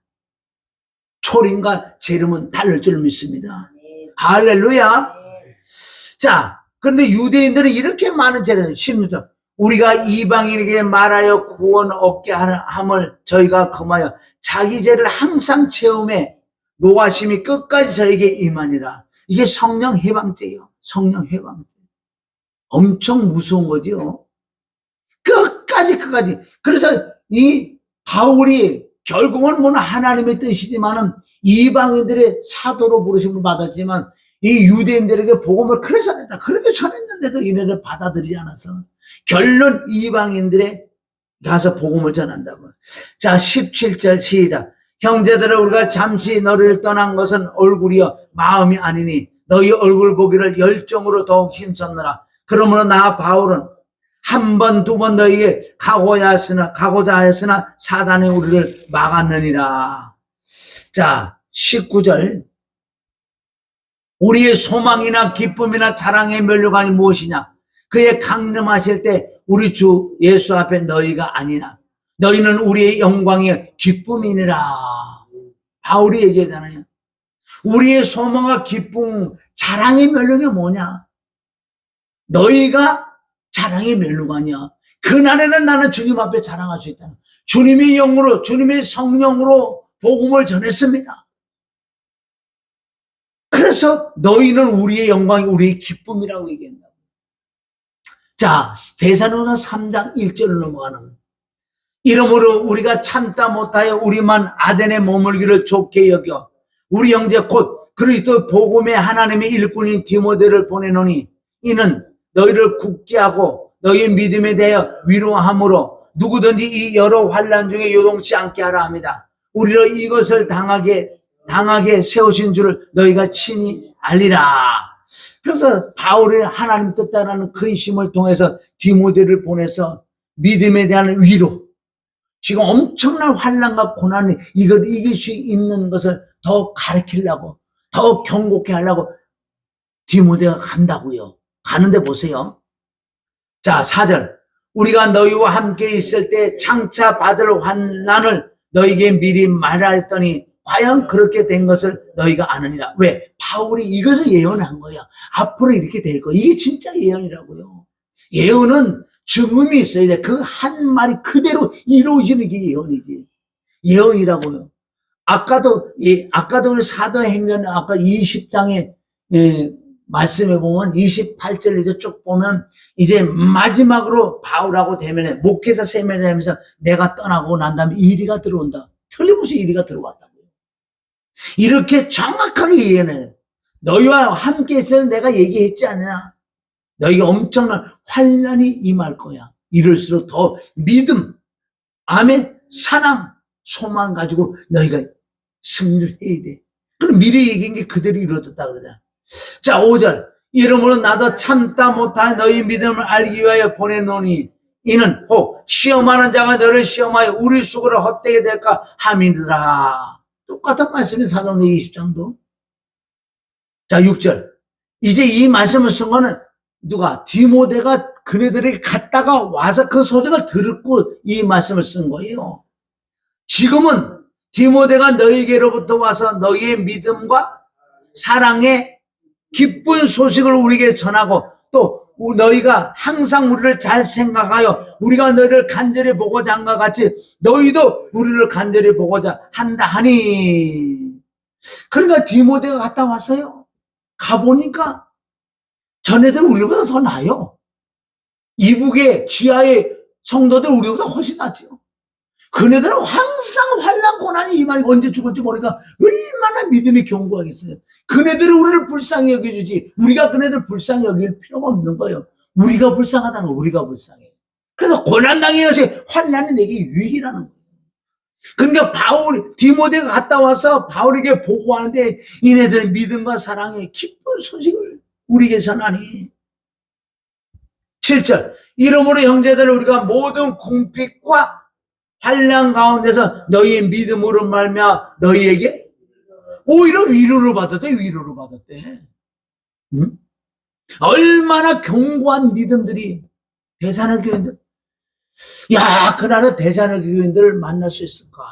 초림과 재림은 다를 줄 믿습니다. 할렐루야. 자, 그런데 유대인들은 이렇게 많은 죄를 16절. 우리가 이방인에게 말하여 구원 얻게 함을 저희가 금하여 자기 죄를 항상 체험해 노하심이 끝까지 저에게 임하니라. 이게 성령 해방죄예요. 성령 해방죄. 엄청 무서운 거죠. 끝까지. 그래서 이 바울이 결국은 뭐 하나님의 뜻이지만은 이방인들의 사도로 부르심을 받았지만 이 유대인들에게 복음을 그렇게 전했는데도 이네들 받아들이지 않아서 결론 이방인들의 가서 복음을 전한다고. 자, 17절 시작. 형제들아, 우리가 잠시 너를 떠난 것은 얼굴이여 마음이 아니니 너희 얼굴 보기를 열정으로 더욱 힘썼느라. 그러므로 나 바울은 한 번, 두 번 너희에게 가고자 하였으나 사단이 우리를 막았느니라. 자, 19절. 우리의 소망이나 기쁨이나 자랑의 면류관이 무엇이냐? 그의 강림하실 때 우리 주 예수 앞에 너희가 아니나 너희는 우리의 영광의 기쁨이니라. 바울이 얘기하잖아요. 우리의 소망과 기쁨, 자랑의 면류관이 뭐냐? 너희가 자랑의 면류관이야. 그날에는 나는 주님 앞에 자랑할 수 있다. 주님의 영으로, 주님의 성령으로 복음을 전했습니다. 그래서 너희는 우리의 영광이 우리의 기쁨이라고 얘기한다. 자, 데살로니가 3장 1절로 넘어가는. 이러므로 우리가 참다 못하여 우리만 아덴에 머물기를 좋게 여겨 우리 형제 곧 그리스도 복음의 하나님의 일꾼인 디모데를 보내노니 이는 너희를 굳게 하고 너희의 믿음에 대하여 위로함으로 누구든지 이 여러 환난 중에 요동치 않게 하라 합니다. 우리로 이것을 당하게 세우신 줄을 너희가 친히 알리라. 그래서 바울의 하나님 뜻다라는 근심을 통해서 디모데를 보내서 믿음에 대한 위로, 지금 엄청난 환난과 고난이 이걸 이길 수 있는 것을 더 가르치려고, 더 경고케 하려고 디모데가 간다고요. 가는데 보세요. 자, 4절. 우리가 너희와 함께 있을 때 장차 받을 환난을 너희에게 미리 말하였더니 과연 그렇게 된 것을 너희가 아느니라. 왜? 바울이 이것을 예언한 거야. 앞으로 이렇게 될 거야. 이게 진짜 예언이라고요. 예언은 증음이 있어야 돼. 그 한 말이 그대로 이루어지는 게 예언이지. 예언이라고요. 아까도 우리 사도행전 아까 20장에 말씀해 보면 28절에서 쭉 보면 이제 마지막으로 바울하고 대면에 목회자 세면을 하면서 내가 떠나고 난 다음에 이리가 들어온다. 틀림없이 이리가 들어왔다고요. 이렇게 정확하게 예언해. 너희와 함께 있을 내가 얘기했지 않냐. 너희가 엄청난 환난이 임할 거야. 이럴수록 더 믿음, 아멘, 사랑, 소망 가지고 너희가 승리를 해야 돼. 그럼 미리 얘기한 게 그대로 이루어졌다 그러잖아. 자, 5절. 이러므로 나도 참다 못하여 너희 믿음을 알기 위하여 보내노니 이는 혹 시험하는 자가 너를 시험하여 우리 수고를 헛되게 될까 함이니라. 똑같은 말씀이 사도행전 20장도. 자, 6절. 이제 이 말씀을 쓴 거는 누가? 디모데가 그네들에게 갔다가 와서 그 소식을 듣고 이 말씀을 쓴 거예요. 지금은 디모데가 너희에게로부터 와서 너희의 믿음과 사랑의 기쁜 소식을 우리에게 전하고 또 너희가 항상 우리를 잘 생각하여 우리가 너희를 간절히 보고자 한 것 같이 너희도 우리를 간절히 보고자 한다 하니. 그러니까 디모데가 갔다 왔어요. 가보니까 전애들 우리보다 더 나아요. 이북의 지하의 성도들 우리보다 훨씬 낫죠. 그네들은 항상 환난 고난이 임하니까 언제 죽을지 모르니까 얼마나 믿음이 견고하겠어요. 그네들은 우리를 불쌍히 여겨주지 우리가 그네들 불쌍히 여길 필요가 없는 거예요. 우리가 불쌍하다는 거, 우리가 불쌍해. 그래서 고난당해야지 환난이 내게 유익이라는 거예요. 그러니까 디모데가 갔다 와서 바울에게 보고하는데 이네들 믿음과 사랑의 기쁜 소식을 우리에게 전하니. 7절. 이러므로 형제들 우리가 모든 궁핍과 환난 가운데서 너희의 믿음으로 말미암아 너희에게 오히려 위로를 받았대. 응? 얼마나 견고한 믿음들이 대사는 교인들. 야, 그날은 대사는 교인들을 만날 수 있을까?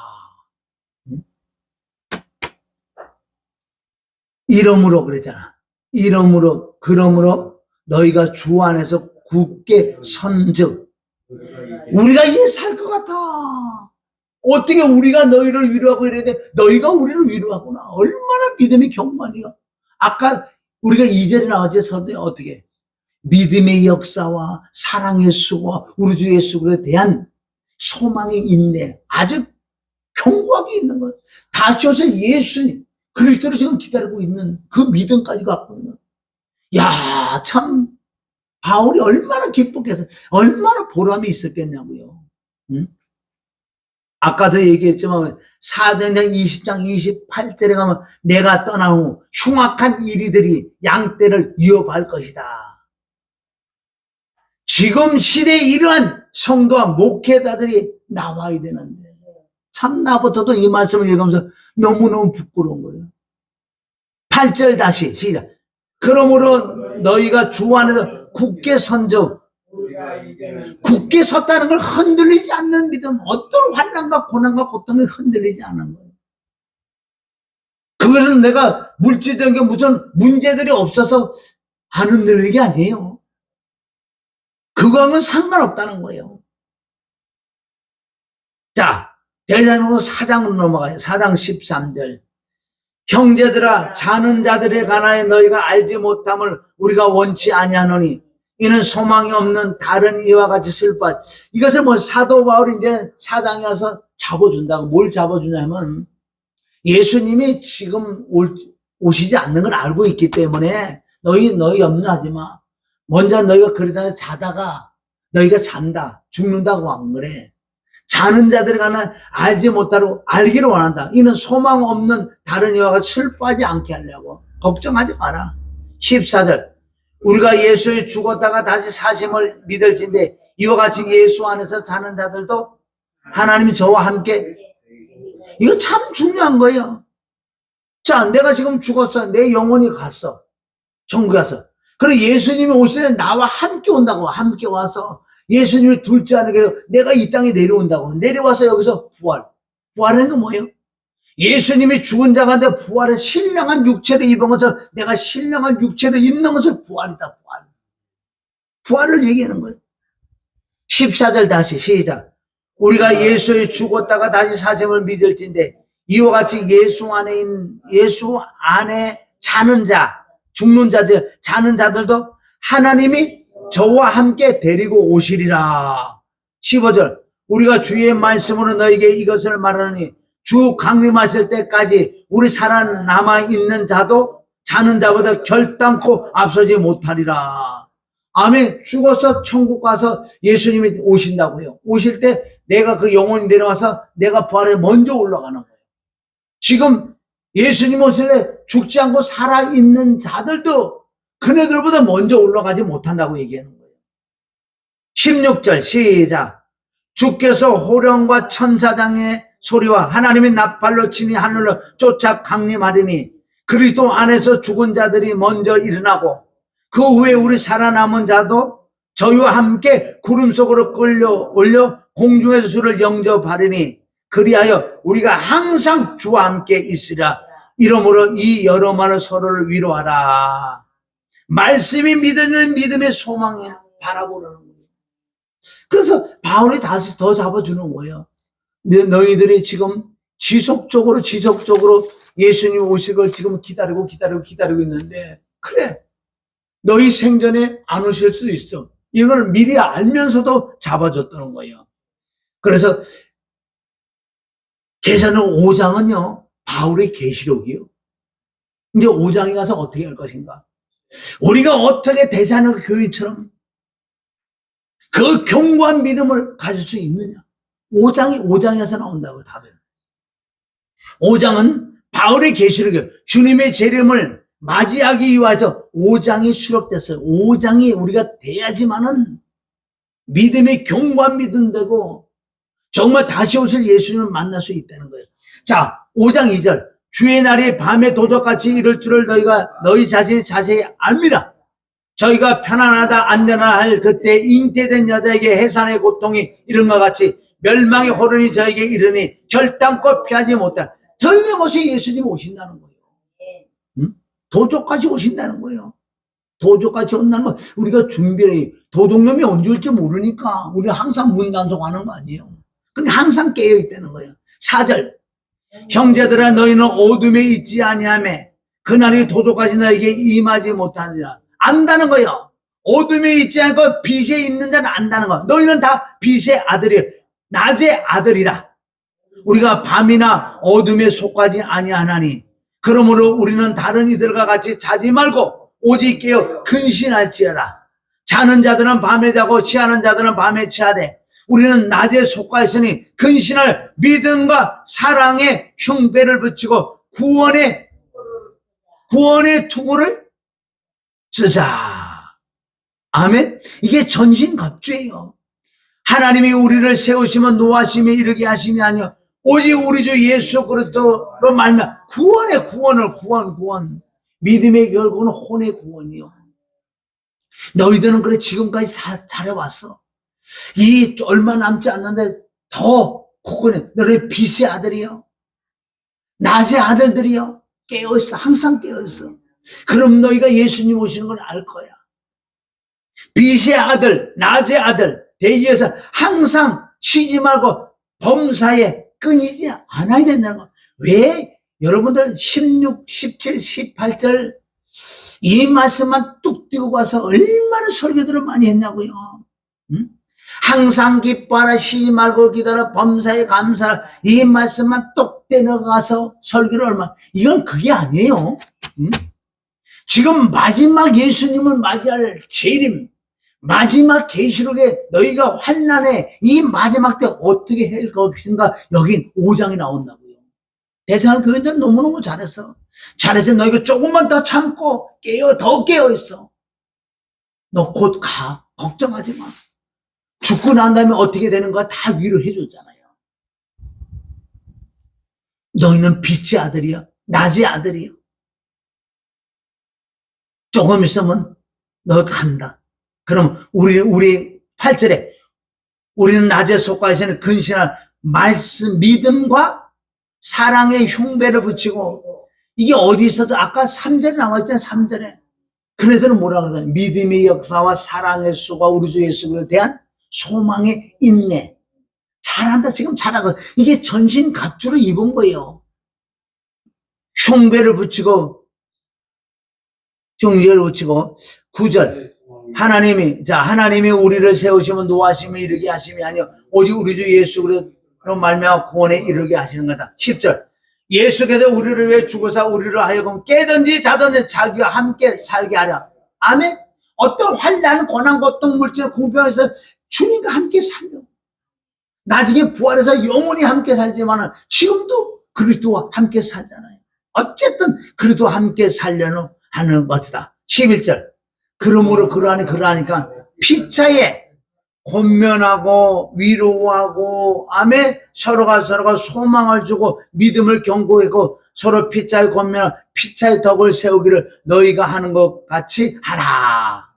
응? 이러므로 그랬잖아. 그러므로 너희가 주 안에서 굳게 선즉 우리가 이제 살 것 같아. 어떻게 우리가 너희를 위로하고 이랬는데 너희가 우리를 위로하구나. 얼마나 믿음이 견고하니요. 아까 우리가 2절에 나왔지. 서두에 어떻게 믿음의 역사와 사랑의 수고와 우리 주 예수에 대한 소망의 인내 아주 견고하게 있는 거예요. 다시 오셔 예수님 그리스도를 지금 기다리고 있는 그 믿음까지 갖고 있는. 야, 참 바울이 얼마나 기뻤겠어. 얼마나 보람이 있었겠냐고요. 응? 아까도 얘기했지만 사도행전 20장 28절에 가면 내가 떠난 후 흉악한 이리들이 양떼를 위협할 것이다. 지금 시대에 이러한 성도와 목회자들이 나와야 되는데 참 나부터도 이 말씀을 읽으면서 너무너무 부끄러운 거예요. 8절 다시 시작. 그러므로 너희가 주 안에서 굳게 선적, 굳게 섰다는 걸 흔들리지 않는 믿음, 어떤 환난과 고난과 고통이 흔들리지 않는 거예요. 그것은 내가 물질적인 무슨 문제들이 없어서 안 흔들리는 게 아니에요. 그거하고는 상관없다는 거예요. 자, 대사님으로 4장으로 넘어가요. 4장 13절. 형제들아, 자는 자들에 관하여 너희가 알지 못함을 우리가 원치 아니하노니 이는 소망이 없는 다른 이와 같이 슬퍼. 이것을 뭐 사도 바울이 이제 4장에 와서 잡아준다고. 뭘 잡아주냐면 예수님이 지금 오시지 않는 걸 알고 있기 때문에 너희 염려하지 마. 먼저 너희가 그러다 자다가 너희가 잔다, 죽는다고 안 그래. 자는 자들에 관한 알지 못하고 알기를 원한다. 이는 소망 없는 다른 이와 같이 슬퍼하지 않게 하려고. 걱정하지 마라. 14절. 우리가 예수에 죽었다가 다시 사심을 믿을진데 이와 같이 예수 안에서 자는 자들도 하나님이 저와 함께. 이거 참 중요한 거예요. 자, 내가 지금 죽었어. 내 영혼이 갔어. 천국에 갔어. 그래 예수님이 오시면 나와 함께 온다고. 함께 와서 예수님이 둘째 하늘에 내가 이 땅에 내려온다고. 내려와서 여기서 부활. 부활하는 건 뭐예요? 예수님이 죽은 자가인데 부활에 신령한 육체를 입은 것을 내가 신령한 육체를 입는 것을 부활이다. 부활. 부활을 얘기하는 거예요. 14절 다시 시작. 우리가 예수에 죽었다가 다시 사심을 믿을진데 이와 같이 예수 안에 자는 자, 죽는 자들, 자는 자들도 하나님이 저와 함께 데리고 오시리라. 15절. 우리가 주의 말씀으로 너에게 이것을 말하니 주 강림하실 때까지 우리 살아남아 있는 자도 자는 자보다 결단코 앞서지 못하리라. 아멘. 죽어서 천국 가서 예수님이 오신다고요. 오실 때 내가 그 영혼이 내려와서 내가 부활에 먼저 올라가는 거예요. 지금 예수님 오실 때 죽지 않고 살아있는 자들도 그네들보다 먼저 올라가지 못한다고 얘기하는 거예요. 16절 시작. 주께서 호령과 천사장의 소리와 하나님의 나팔로 치니 하늘로 쫓아 강림하리니 그리스도 안에서 죽은 자들이 먼저 일어나고 그 후에 우리 살아남은 자도 저희와 함께 구름 속으로 끌려 올려 공중에서 주를 영접하리니 그리하여 우리가 항상 주와 함께 있으리라. 이러므로 이 여러 말을 서로를 위로하라. 말씀이 믿는 믿음의 소망에 바라보라는 거예요. 그래서 바울이 다시 더 잡아주는 거예요. 너희들이 지금 지속적으로 예수님 오실 걸 지금 기다리고 있는데 그래 너희 생전에 안 오실 수도 있어. 이걸 미리 알면서도 잡아줬다는 거예요. 그래서 계시록 5장은요 바울의 계시록이요. 이제 5장에 가서 어떻게 할 것인가? 우리가 어떻게 데살로니가 교인처럼 그 견고한 믿음을 가질 수 있느냐? 5장에서 나온다고 답은. 5장은 바울의 계시록이에요. 주님의 재림을 맞이하기 위해서 5장이 수록됐어요. 5장이 우리가 돼야지만은 믿음이 견고한 믿음 되고 정말 다시 오실 예수님을 만날 수 있다는 거예요. 자, 5장 2절. 주의 날이 밤에 도적같이 이를 줄을 너희 자신이 자세히 압니다. 저희가 편안하다 안전하다 할 그때 잉태된 여자에게 해산의 고통이 이런 것 같이 멸망의 호련이 저에게 이르니 결단코 피하지 못한 틀림없이 예수님이 오신다는 거예요. 응? 도적같이 오신다는 거예요. 도적같이 온다는 건 우리가 준비해. 도둑놈이 언제 올지 모르니까 우리가 항상 문 단속하는 거 아니에요. 근데 항상 깨어있다는 거예요. 4절. 형제들아 너희는 어둠에 있지 아니하며 그날이 도둑같이 너에게 임하지 못하니라. 안다는 거예요. 어둠에 있지 않고 빛에 있는 자는 안다는 거. 너희는 다 빛의 아들이에요. 낮의 아들이라. 우리가 밤이나 어둠에 속하지 아니하나니 그러므로 우리는 다른 이들과 같이 자지 말고 오직 깨어 근신할지어다. 자는 자들은 밤에 자고 취하는 자들은 밤에 취하되 우리는 낮에 속하 있으니 근신할 믿음과 사랑의 흉배를 붙이고 구원의 투구를 쓰자. 아멘. 이게 전신갑주예요. 하나님이 우리를 세우시면 노하심에 이르게 하심이 아니요 오직 우리 주 예수 그리스도로 말미암아 구원의 구원. 믿음의 결국은 혼의 구원이요. 너희들은 그래 지금까지 잘해왔어. 이 얼마 남지 않는데 더 굳건해. 너희 빛의 아들이요. 낮의 아들들이요. 깨어있어. 항상 깨어있어. 그럼 너희가 예수님 오시는 걸 알 거야. 빛의 아들, 낮의 아들, 대지에서 항상 쉬지 말고 범사에 끊이지 않아야 된다는 거. 왜? 여러분들 16, 17, 18절 이 말씀만 뚝 띄고 가서 얼마나 설교들을 많이 했냐고요. 응? 항상 기뻐하라, 쉬지 말고 기도하라, 범사에 감사하라. 이 말씀만 똑 떼어가서 설교를 얼마나. 이건 그게 아니에요. 응? 지금 마지막 예수님을 맞이할 재림, 마지막 계시록에 너희가 환난에 이 마지막 때 어떻게 할 것인가 여기 5장이 나온다고요. 대사관 교인들 너무너무 잘했어. 너희가 조금만 더 참고 더 깨어있어. 너 곧 가. 걱정하지 마. 죽고 난 다음에 어떻게 되는 거 다 위로해 줬잖아요. 너희는 빛의 아들이야. 낮의 아들이야. 조금 있으면 너 간다. 그럼 우리 8절에 우리는 낮에 속하 있으니 근신할 말씀, 믿음과 사랑의 흉배를 붙이고 이게 어디 있어서 아까 3절에 나와있잖아요. 3절에. 그네들은 뭐라 그러잖아요. 믿음의 역사와 사랑의 수가 우리 주 예수에 대한 소망의 인내. 잘한다. 지금 잘하고. 이게 전신 갑주를 입은 거예요. 흉배를 붙이고 9절. 하나님이 우리를 세우시면 노하심에 이르게 하심이 아니요 오직 우리 주 예수 그리스도로 말미암아 구원에 이르게 하시는 거다. 10절. 예수께서 우리를 위해 죽으사 우리를 하여금 깨든지 자든지 자기와 함께 살게 하라. 아멘. 어떤 환난, 고난, 고통, 물질, 공평에서 주님과 함께 살려. 나중에 부활해서 영원히 함께 살지만 지금도 그리스도와 함께 살잖아요. 어쨌든 그리스도와 함께 살려는 하는 것이다. 11절. 그러므로 그러하니까 피차에 권면하고 위로하고 아멘. 서로가 소망을 주고 믿음을 경고하고 서로 피차에 권면하고 피차의 덕을 세우기를 너희가 하는 것 같이 하라.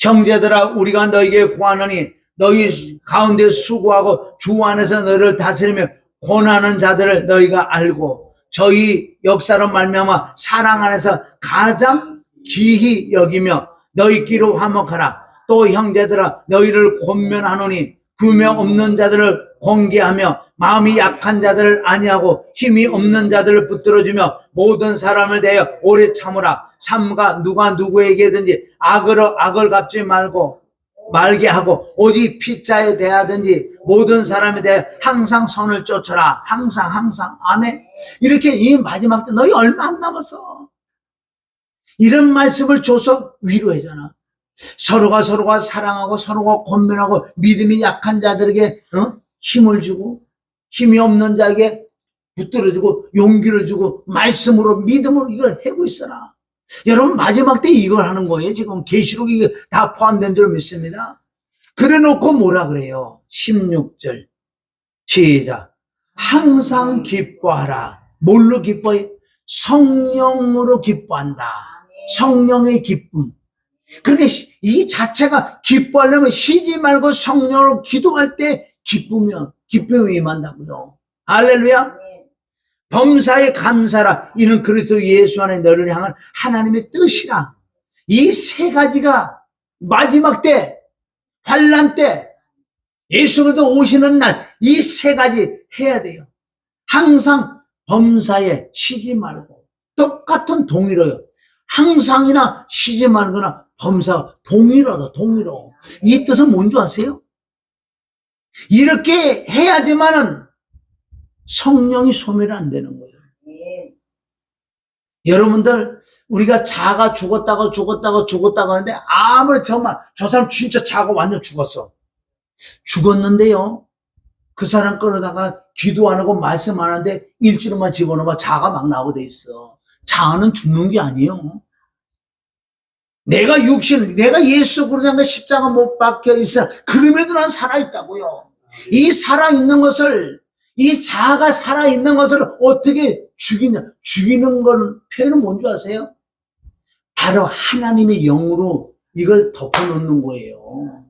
형제들아 우리가 너희에게 구하노니 너희 가운데 수고하고 주 안에서 너희를 다스리며 권하는 자들을 너희가 알고 저희 역사로 말미암아 사랑 안에서 가장 기히 여기며 너희끼리 화목하라. 또 형제들아 너희를 권면하노니 규명 없는 자들을 공개하며 마음이 약한 자들을 아니하고 힘이 없는 자들을 붙들어주며 모든 사람을 대하여 오래 참으라. 삼가 누가 누구에게든지 악을 갚지 말게 하고 오직 피자에 대하든지 모든 사람에 대해 항상 선을 쫓아라. 항상 아멘. 이렇게 이 마지막 때 너희 얼마 안 남았어. 이런 말씀을 줘서 위로하잖아. 서로가 사랑하고 서로가 권면하고 믿음이 약한 자들에게 힘을 주고 힘이 없는 자에게 붙들어주고 용기를 주고 말씀으로 믿음으로 이걸 하고 있어라. 여러분 마지막 때 이걸 하는 거예요. 지금 계시록이 다 포함된 줄 믿습니다. 그래 놓고 뭐라 그래요? 16절 시작. 항상 기뻐하라. 뭘로 기뻐해? 성령으로 기뻐한다. 성령의 기쁨. 그게 이 자체가 기뻐하려면 쉬지 말고 성령으로 기도할 때 기쁨이 임한다고요. 할렐루야. 범사에 감사라. 이는 그리스도 예수 안에 너를 향한 하나님의 뜻이라. 이 세 가지가 마지막 때 환난 때 예수 그리스도 오시는 날 이 세 가지 해야 돼요. 항상 범사에 쉬지 말고. 똑같은 동일어요. 항상이나 쉬지 말거나 범사 동일하다. 동일어. 이 뜻은 뭔지 아세요? 이렇게 해야지만은 성령이 소멸 안 되는 거예요. 여러분들, 우리가 자가 죽었다고 하는데, 아무리 정말, 저 사람 진짜 자가 완전 죽었어. 죽었는데요, 그 사람 끌어다가 기도 안 하고 말씀 안 하는데, 일주일만 집어넣으면 자가 막 나오게 돼 있어. 자는 죽는 게 아니에요. 내가 예수 그리스도의 십자가 못 박혀 있어. 그럼에도 난 살아있다고요. 이 살아있는 것을, 이 자아가 살아있는 것을 어떻게 죽이냐. 죽이는 걸 표현은 뭔지 아세요? 바로 하나님의 영으로 이걸 덮어놓는 거예요.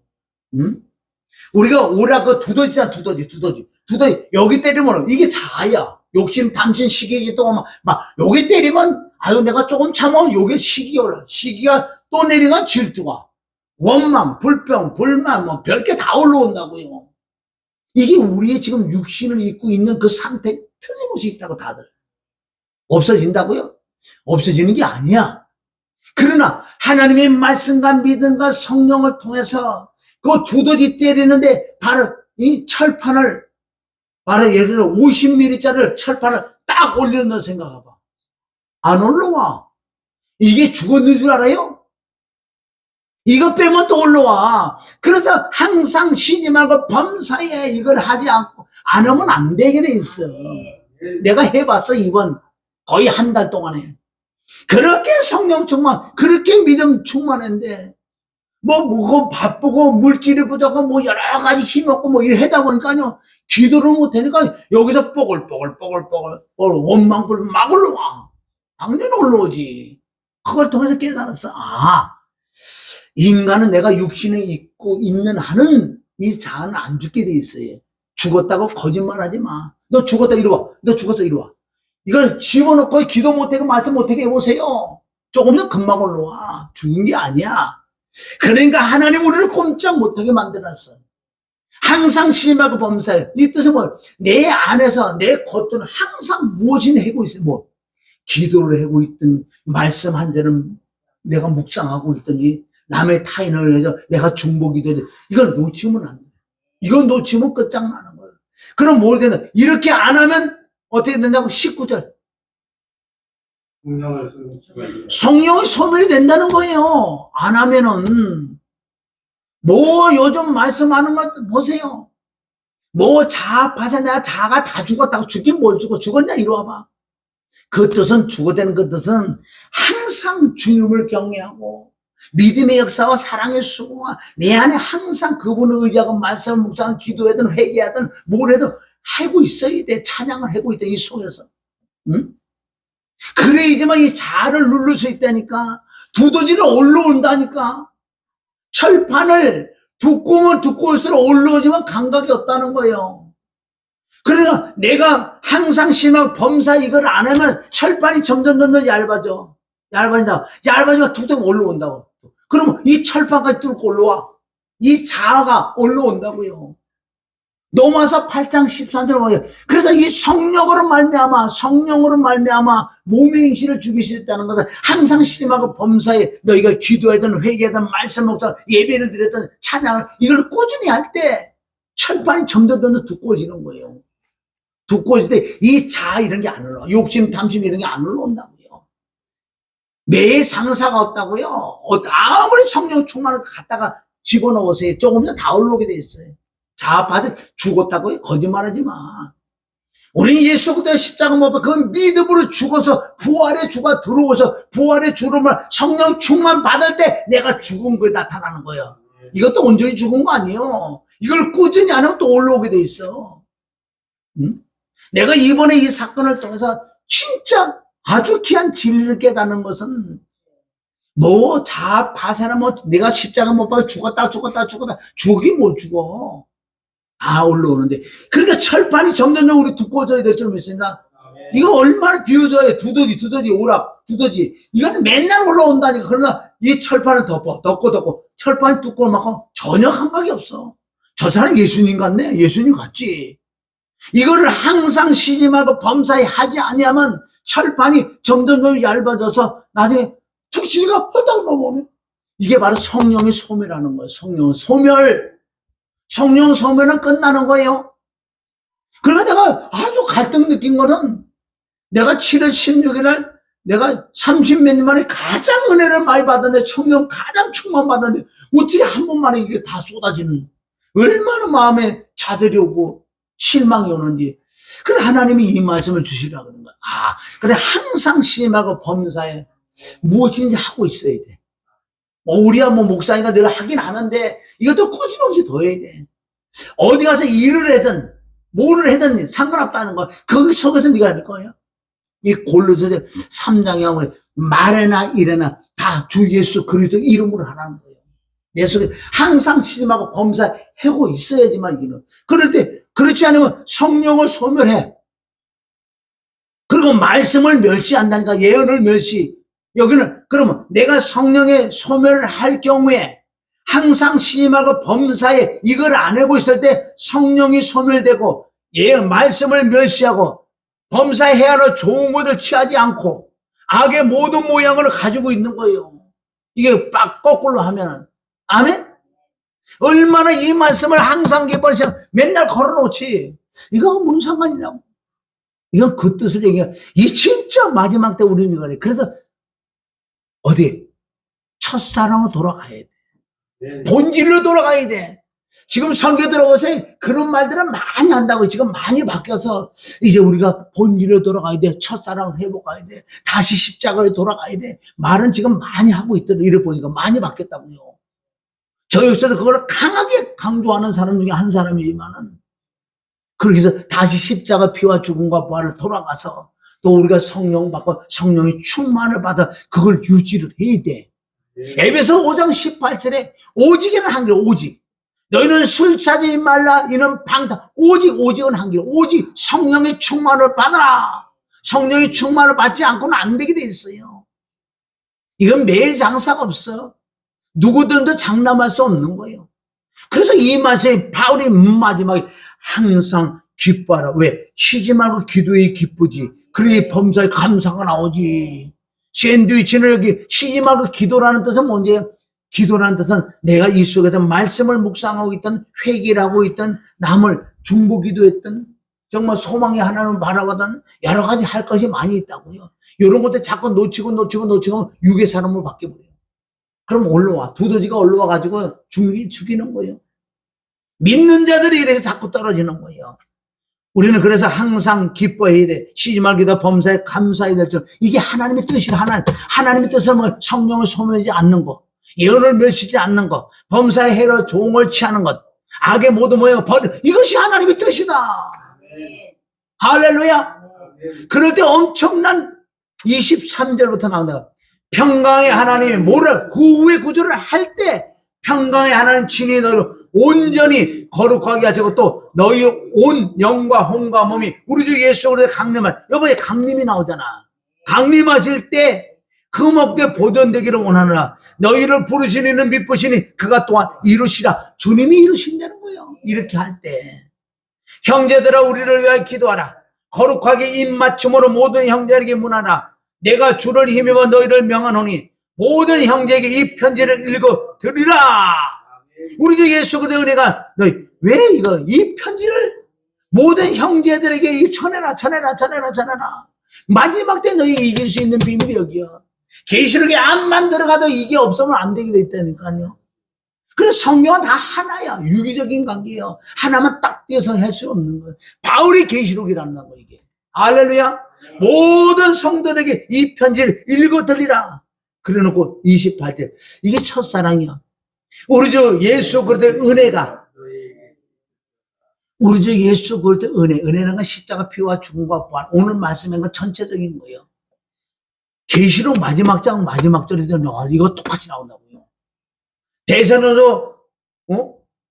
응? 우리가 오라고 두더지잖아, 두더지. 여기 때리면 이게 자아야. 욕심, 탐심, 시기, 또 막 여기 때리면 아유 내가 조금 참아. 요게 시기가 또 내리면 질투가, 원망, 불평, 불만, 뭐 별게 다 올라온다고요. 이게 우리의 지금 육신을 입고 있는 그 상태 틀림없이 있다고 다들. 없어진다고요? 없어지는 게 아니야. 그러나 하나님의 말씀과 믿음과 성령을 통해서 그 두더지 때리는데 바로 이 철판을, 바로 예를 들어 50mm짜리 철판을 딱 올려놓는다 생각해봐. 안 올라와. 이게 죽었는 줄 알아요? 이거 빼면 또 올라와. 그래서 항상 쉬지 말고 범사에 이걸 하지 않고 안 하면 안 되게 돼 있어. 내가 해봤어. 이번 거의 한 달 동안에 그렇게 성령 충만, 그렇게 믿음 충만했는데 뭐 바쁘고 물질이 부족하고 뭐 여러 가지 힘없고 뭐 이래 하다 보니까요, 기도를 못 하니까 여기서 뽀글뽀글 원망불 막 올라와. 당연히 올라오지. 그걸 통해서 깨달았어. 아, 인간은 내가 육신을 입고 있는 한은 이 자아는 안 죽게 돼 있어요. 죽었다고 거짓말하지 마. 너 죽었다 이리 와. 너 죽었어 이리 와. 이걸 집어넣고 기도 못하고 말씀 못하게 해보세요. 조금은 금방 올라와. 죽은 게 아니야. 그러니까 하나님 우리를 꼼짝 못하게 만들었어. 항상 심하고 범사해. 이 뜻은 뭐, 내 안에서 내 겉으로 항상 무엇이 하고 있어. 뭐 기도를 하고 있든, 말씀 한 절은 내가 묵상하고 있든지, 남의 타인을 해서 내가 중보기도 해도 이걸 놓치면 안 돼. 이건 놓치면 끝장나는 거예요. 그럼 뭘 되나? 이렇게 안 하면 어떻게 된다고? 19절. 성령이 소멸이 된다는 거예요. 안 하면은. 뭐 요즘 말씀하는 것 보세요. 뭐 자아파서 내가 자아가 다 죽었다고. 죽긴 뭘 죽어. 죽었냐 이리 와봐. 그 뜻은, 죽어대는 그 뜻은 항상 주님을 경외하고 믿음의 역사와 사랑의 수고와 내 안에 항상 그분을 의지하고 말씀을 묵상하고 기도하든 회개하든 뭘 해도 하고 있어야 돼. 찬양을 하고 있다 이 속에서. 응? 그래야지만 이 자아를 누를 수 있다니까. 두더지는 올라온다니까. 철판을 두꺼우면 두꺼울수록 올라오지만 감각이 없다는 거예요. 그러니까 내가 항상 심하고 범사 이걸 안 하면 철판이 점점 얇아져. 얇아지면 툭툭 올라온다고. 그러면 이 철판까지 뚫고 올라와. 이 자아가 올라온다고요. 로마서 8장 13절 보면, 그래서 이 성령으로 말미암아 몸의 행실을 죽이시겠다는 것은 항상 심하고 범사에 너희가 기도하든 회개하든 말씀 먹든 예배를 드렸든 찬양을 이걸 꾸준히 할 때 철판이 점점 두꺼워지는 거예요. 두꺼워질 때 이 자아 이런 게 안 올라와. 욕심, 탐심 이런 게 안 올라온다고요. 내 상사가 없다고요. 아무리 성령 충만을 갖다가 집어넣으세요. 조금이면 다 올라오게 돼 있어요. 자아파들 죽었다고요? 거짓말하지 마. 우리 예수 그리스도 십자가 못 박혀 그 믿음으로 죽어서 부활의 주가 들어오셔서 부활의 주름을 성령 충만 받을 때 내가 죽은 거에 나타나는 거예요. 이것도 온전히 죽은 거 아니에요. 이걸 꾸준히 안 하면 또 올라오게 돼 있어. 응? 내가 이번에 이 사건을 통해서 진짜 아주 귀한 진리를 깨닫는 것은 뭐 자아파세나 뭐 내가 십자가 못 박혀 죽었다 죽긴 못 죽어. 다 올라오는데. 그러니까 철판이 점점 우리 두꺼워져야 될 줄 믿습니다. 이거 얼마나 비워져야 두더지, 오락, 두더지. 이거는 맨날 올라온다니까. 그러나 이 철판을 덮고, 철판이 두꺼울 만큼 전혀 감각이 없어. 저 사람 예수님 같네? 예수님 같지. 이거를 항상 쉬지 말고 범사에 하지 아니하면 철판이 점점 얇아져서 나중에 툭시가 헐떡 넘어오면 이게 바로 성령의 소멸하는 거예요. 성령의 소멸. 성령 소멸은 끝나는 거예요. 그러니까 내가 아주 갈등 느낀 거는 내가 7월 16일 날 내가 30몇 년 만에 가장 은혜를 많이 받았는데, 청년 가장 충만 받았는데, 어떻게 한 번만에 이게 다 쏟아지는, 얼마나 마음에 좌절이 오고 실망이 오는지. 그래, 하나님이 이 말씀을 주시라고 그러는 거야. 아, 그래, 항상 시임하고 범사에 무엇인지 하고 있어야 돼. 우리야 목사니까 늘 하긴 하는데, 이것도 꾸준히 더 해야 돼. 어디 가서 일을 하든, 뭐를 하든 상관없다는 거. 그 속에서 네가 할 거예요. 이 골로새서 3장에 하면 말에나 일에나 다 주 예수 그리스도 이름으로 하라는 거예요. 내 속에 항상 시임하고 범사하고 있어야지만 이기는. 그럴 때 그렇지 않으면 성령을 소멸해. 그리고 말씀을 멸시한다니까. 예언을 멸시. 여기는 그러면 내가 성령의 소멸을 할 경우에 항상 시임하고 범사에 이걸 안 하고 있을 때 성령이 소멸되고 예언 말씀을 멸시하고 범사해야 할 좋은 것을 취하지 않고 악의 모든 모양을 가지고 있는 거예요. 이게 빡 거꾸로 하면은. 아멘? 얼마나 이 말씀을 항상 기뻐하시면 맨날 걸어놓지. 이거 무슨 상관이냐고. 이건 그 뜻을 얘기해. 이 진짜 마지막 때 우리는 이거래. 그래서 어디? 첫사랑으로 돌아가야 돼. 본질로 돌아가야 돼. 지금 선교 들어보세요. 그런 말들은 많이 한다고. 지금 많이 바뀌어서 이제 우리가 본질로 돌아가야 돼. 첫사랑을 회복해야 돼. 다시 십자가로 돌아가야 돼. 말은 지금 많이 하고 있더라고요. 이래 보니까 많이 바뀌었다고요. 저 역사도 그걸 강하게 강조하는 사람 중에 한 사람이지만은 그렇게 해서 다시 십자가 피와 죽음과 부활을 돌아가서 또 우리가 성령 받고 성령의 충만을 받아 그걸 유지를 해야 돼. 에베소 5장 18절에 오직이라는 한길 오직. 너희는 술 취하지 말라. 이는 방탕. 오직은 한길. 오직 성령의 충만을 받아라. 성령의 충만을 받지 않고는 안 되게 돼 있어요. 이건 매일 장사가 없어. 누구든도 장담할 수 없는 거예요. 그래서 이 말씀에 바울이 마지막에 항상 기뻐하라. 왜? 쉬지 말고 기도에 기쁘지. 그래 범사에 감사가 나오지. 샌드위치는 여기 쉬지 말고 기도라는 뜻은 뭔지요? 기도라는 뜻은 내가 이 속에서 말씀을 묵상하고 있던 회개를 하고 있던 남을 중보기도했던 정말 소망이 하나님을 바라보던 여러 가지 할 것이 많이 있다고요. 이런 것들 자꾸 놓치고 육의 사람으로 바뀌어버려요. 그럼 올라와. 두더지가 올라와가지고 죽이는 거예요. 믿는 자들이 이렇게 자꾸 떨어지는 거예요. 우리는 그래서 항상 기뻐해야 돼. 쉬지 말기도 범사에 감사해야 될 줄. 이게 하나님의 뜻이라. 하나님의 뜻은 뭐 성령을 소멸하지 않는 거, 예언을 멸시지 않는 것, 범사의 해로 종을 취하는 것, 악의 모든 모양을 버려. 이것이 하나님의 뜻이다. 네. 할렐루야. 네. 그럴 때 엄청난 23절부터 나온다. 평강의 하나님이 뭐를 후의 구조를 할 때 평강의 하나님 친히 너를 온전히 거룩하게 하시고 또 너희 온 영과 혼과 몸이 우리 주 예수 그리스도의 강림할. 여보에 강림이 나오잖아. 강림하실 때 흠없게 보존되기를 원하노라. 너희를 부르시는 이는 미쁘시니 그가 또한 이루시라. 주님이 이루신다는 거예요. 이렇게 할 때 형제들아 우리를 위하여 기도하라. 거룩하게 입맞춤으로 모든 형제에게 문하라. 내가 주를 힘입어 너희를 명하노니 모든 형제에게 이 편지를 읽어 드리라. 우리 주 예수 그리스도의 은혜가 너희 왜 이 편지를 모든 형제들에게 전해라. 마지막 때 너희 이길 수 있는 비밀이 여기야. 계시록에 암만 들어가도 이게 없으면 안 되게 돼 있다니까요. 그래서 성경은 다 하나야. 유기적인 관계예요. 하나만 딱 떼서 할 수 없는 거예요. 바울이 계시록이라는 거 이게. 할렐루야. 모든 성도들에게 이 편지를 읽어 드리라. 그래놓고 28절 이게 첫사랑이야. 우리 주 예수 그리스도의 은혜가 우리 주 예수 그리스도의 은혜는 건 십자가 피와 죽음과 부활. 오늘 말씀한 건 전체적인 거예요. 계시록 마지막 장 마지막 절에도 이거 똑같이 나온다고요. 대선에서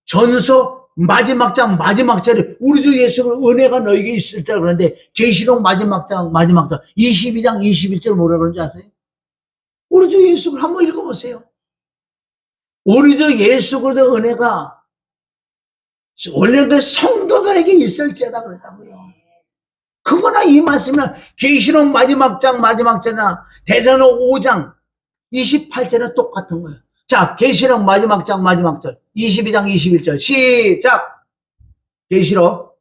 전서 마지막 장 마지막 절에 우리 주 예수 은혜가 너에게 있을 때 그러는데 계시록 마지막 장 마지막 절 22장 21절 뭐라 그런지 아세요? 우리 주 예수를 한번 읽어보세요. 우리 주 예수 그리스도의 은혜가 원래 그 성도들에게 있을지어다 그랬다고요. 그거나 이 말씀이나 계시록 마지막 장 마지막 절이나 대전서 5장 28절은 똑같은 거예요. 자, 계시록 마지막 장 마지막 절 22장 21절 시작. 계시록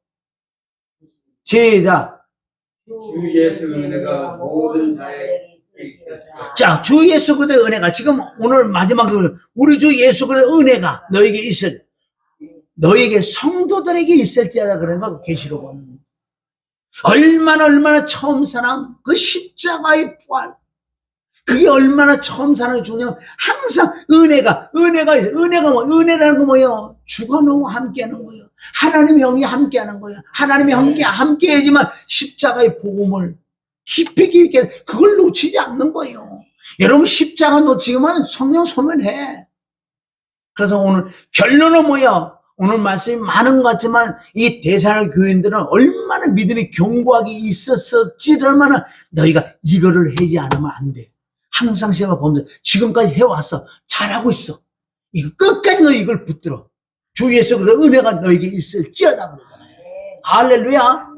시작. 주 예수 은혜가 모든 자의 자, 주 예수 그리스도의 은혜가 지금 오늘 마지막으로 우리 주 예수 그리스도의 은혜가 너에게 성도들에게 있을지어다 그런 거 계시록은 얼마나 처음 사랑 그 십자가의 부활 그게 얼마나 처음 사랑이 중요하면 항상 은혜가 은혜라는 거 뭐예요? 주가 너와 함께하는 거예요. 하나님의 영이 함께하는 거예요. 하나님의 함께하지만 십자가의 복음을 깊이 있게 그걸 놓치지 않는 거예요. 여러분 십자가 놓치면 성령 소멸해. 그래서 오늘 결론은 뭐야? 오늘 말씀이 많은 것 같지만 이 대사로 교인들은 얼마나 믿음이 견고하게 있었을지 얼마나 너희가 이거를 하지 않으면 안 돼. 항상 시험을 보면서 지금까지 해왔어. 잘하고 있어. 이거 끝까지 너 이걸 붙들어. 주 예수 그리스도의 은혜가 너에게 있을지어다 그러잖아요. 할렐루야.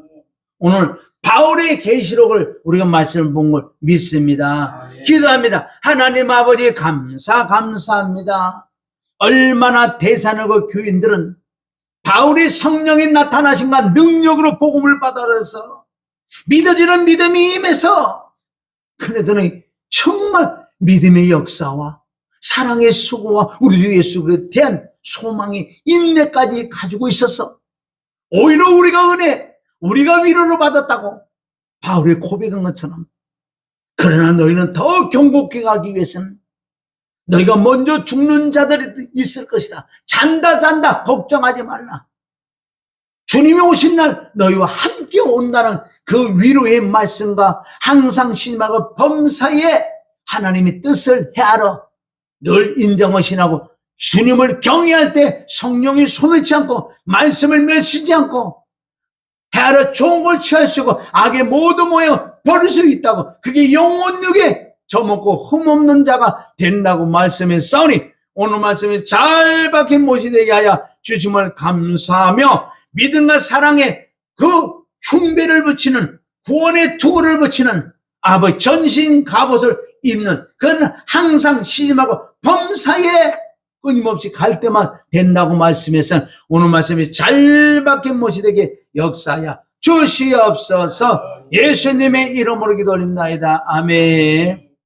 오늘 바울의 계시록을 우리가 말씀을 본 걸 믿습니다. 기도합니다. 하나님 아버지 감사합니다. 얼마나 대사노고 교인들은 바울의 성령이 나타나신과 능력으로 복음을 받아들여서 믿어지는 믿음이 임해서 그네들은 정말 믿음의 역사와 사랑의 수고와 우리 주 예수에 대한 소망이 인내까지 가지고 있었어. 오히려 우리가 위로를 받았다고 바울이 고백한 것처럼 그러나 너희는 더 경고케 가기 위해서는 너희가 먼저 죽는 자들이 있을 것이다. 잔다 걱정하지 말라. 주님이 오신 날 너희와 함께 온다는 그 위로의 말씀과 항상 신망과 범사에 하나님의 뜻을 헤아려 늘 인정하시라고 주님을 경외할 때 성령이 소멸치 않고 말씀을 멸시지 않고 헤아려 좋은 걸 취할 수 있고 악의 모든 모양 버릴 수 있다고 그게 영혼육에 저먹고 흠없는 자가 된다고 말씀했사오니 오늘 말씀에 잘 박힌 못이 되게 하여 주심을 감사하며 믿음과 사랑에 그 흉배를 붙이는 구원의 투구를 붙이는 아버지 전신 갑옷을 입는 그는 항상 시짐하고 범사에 끊임없이 갈 때만 된다고 말씀해서 오늘 말씀이 잘 박힌 못이 되게 역사하여 주시옵소서. 예수님의 이름으로 기도드립니다. 아멘.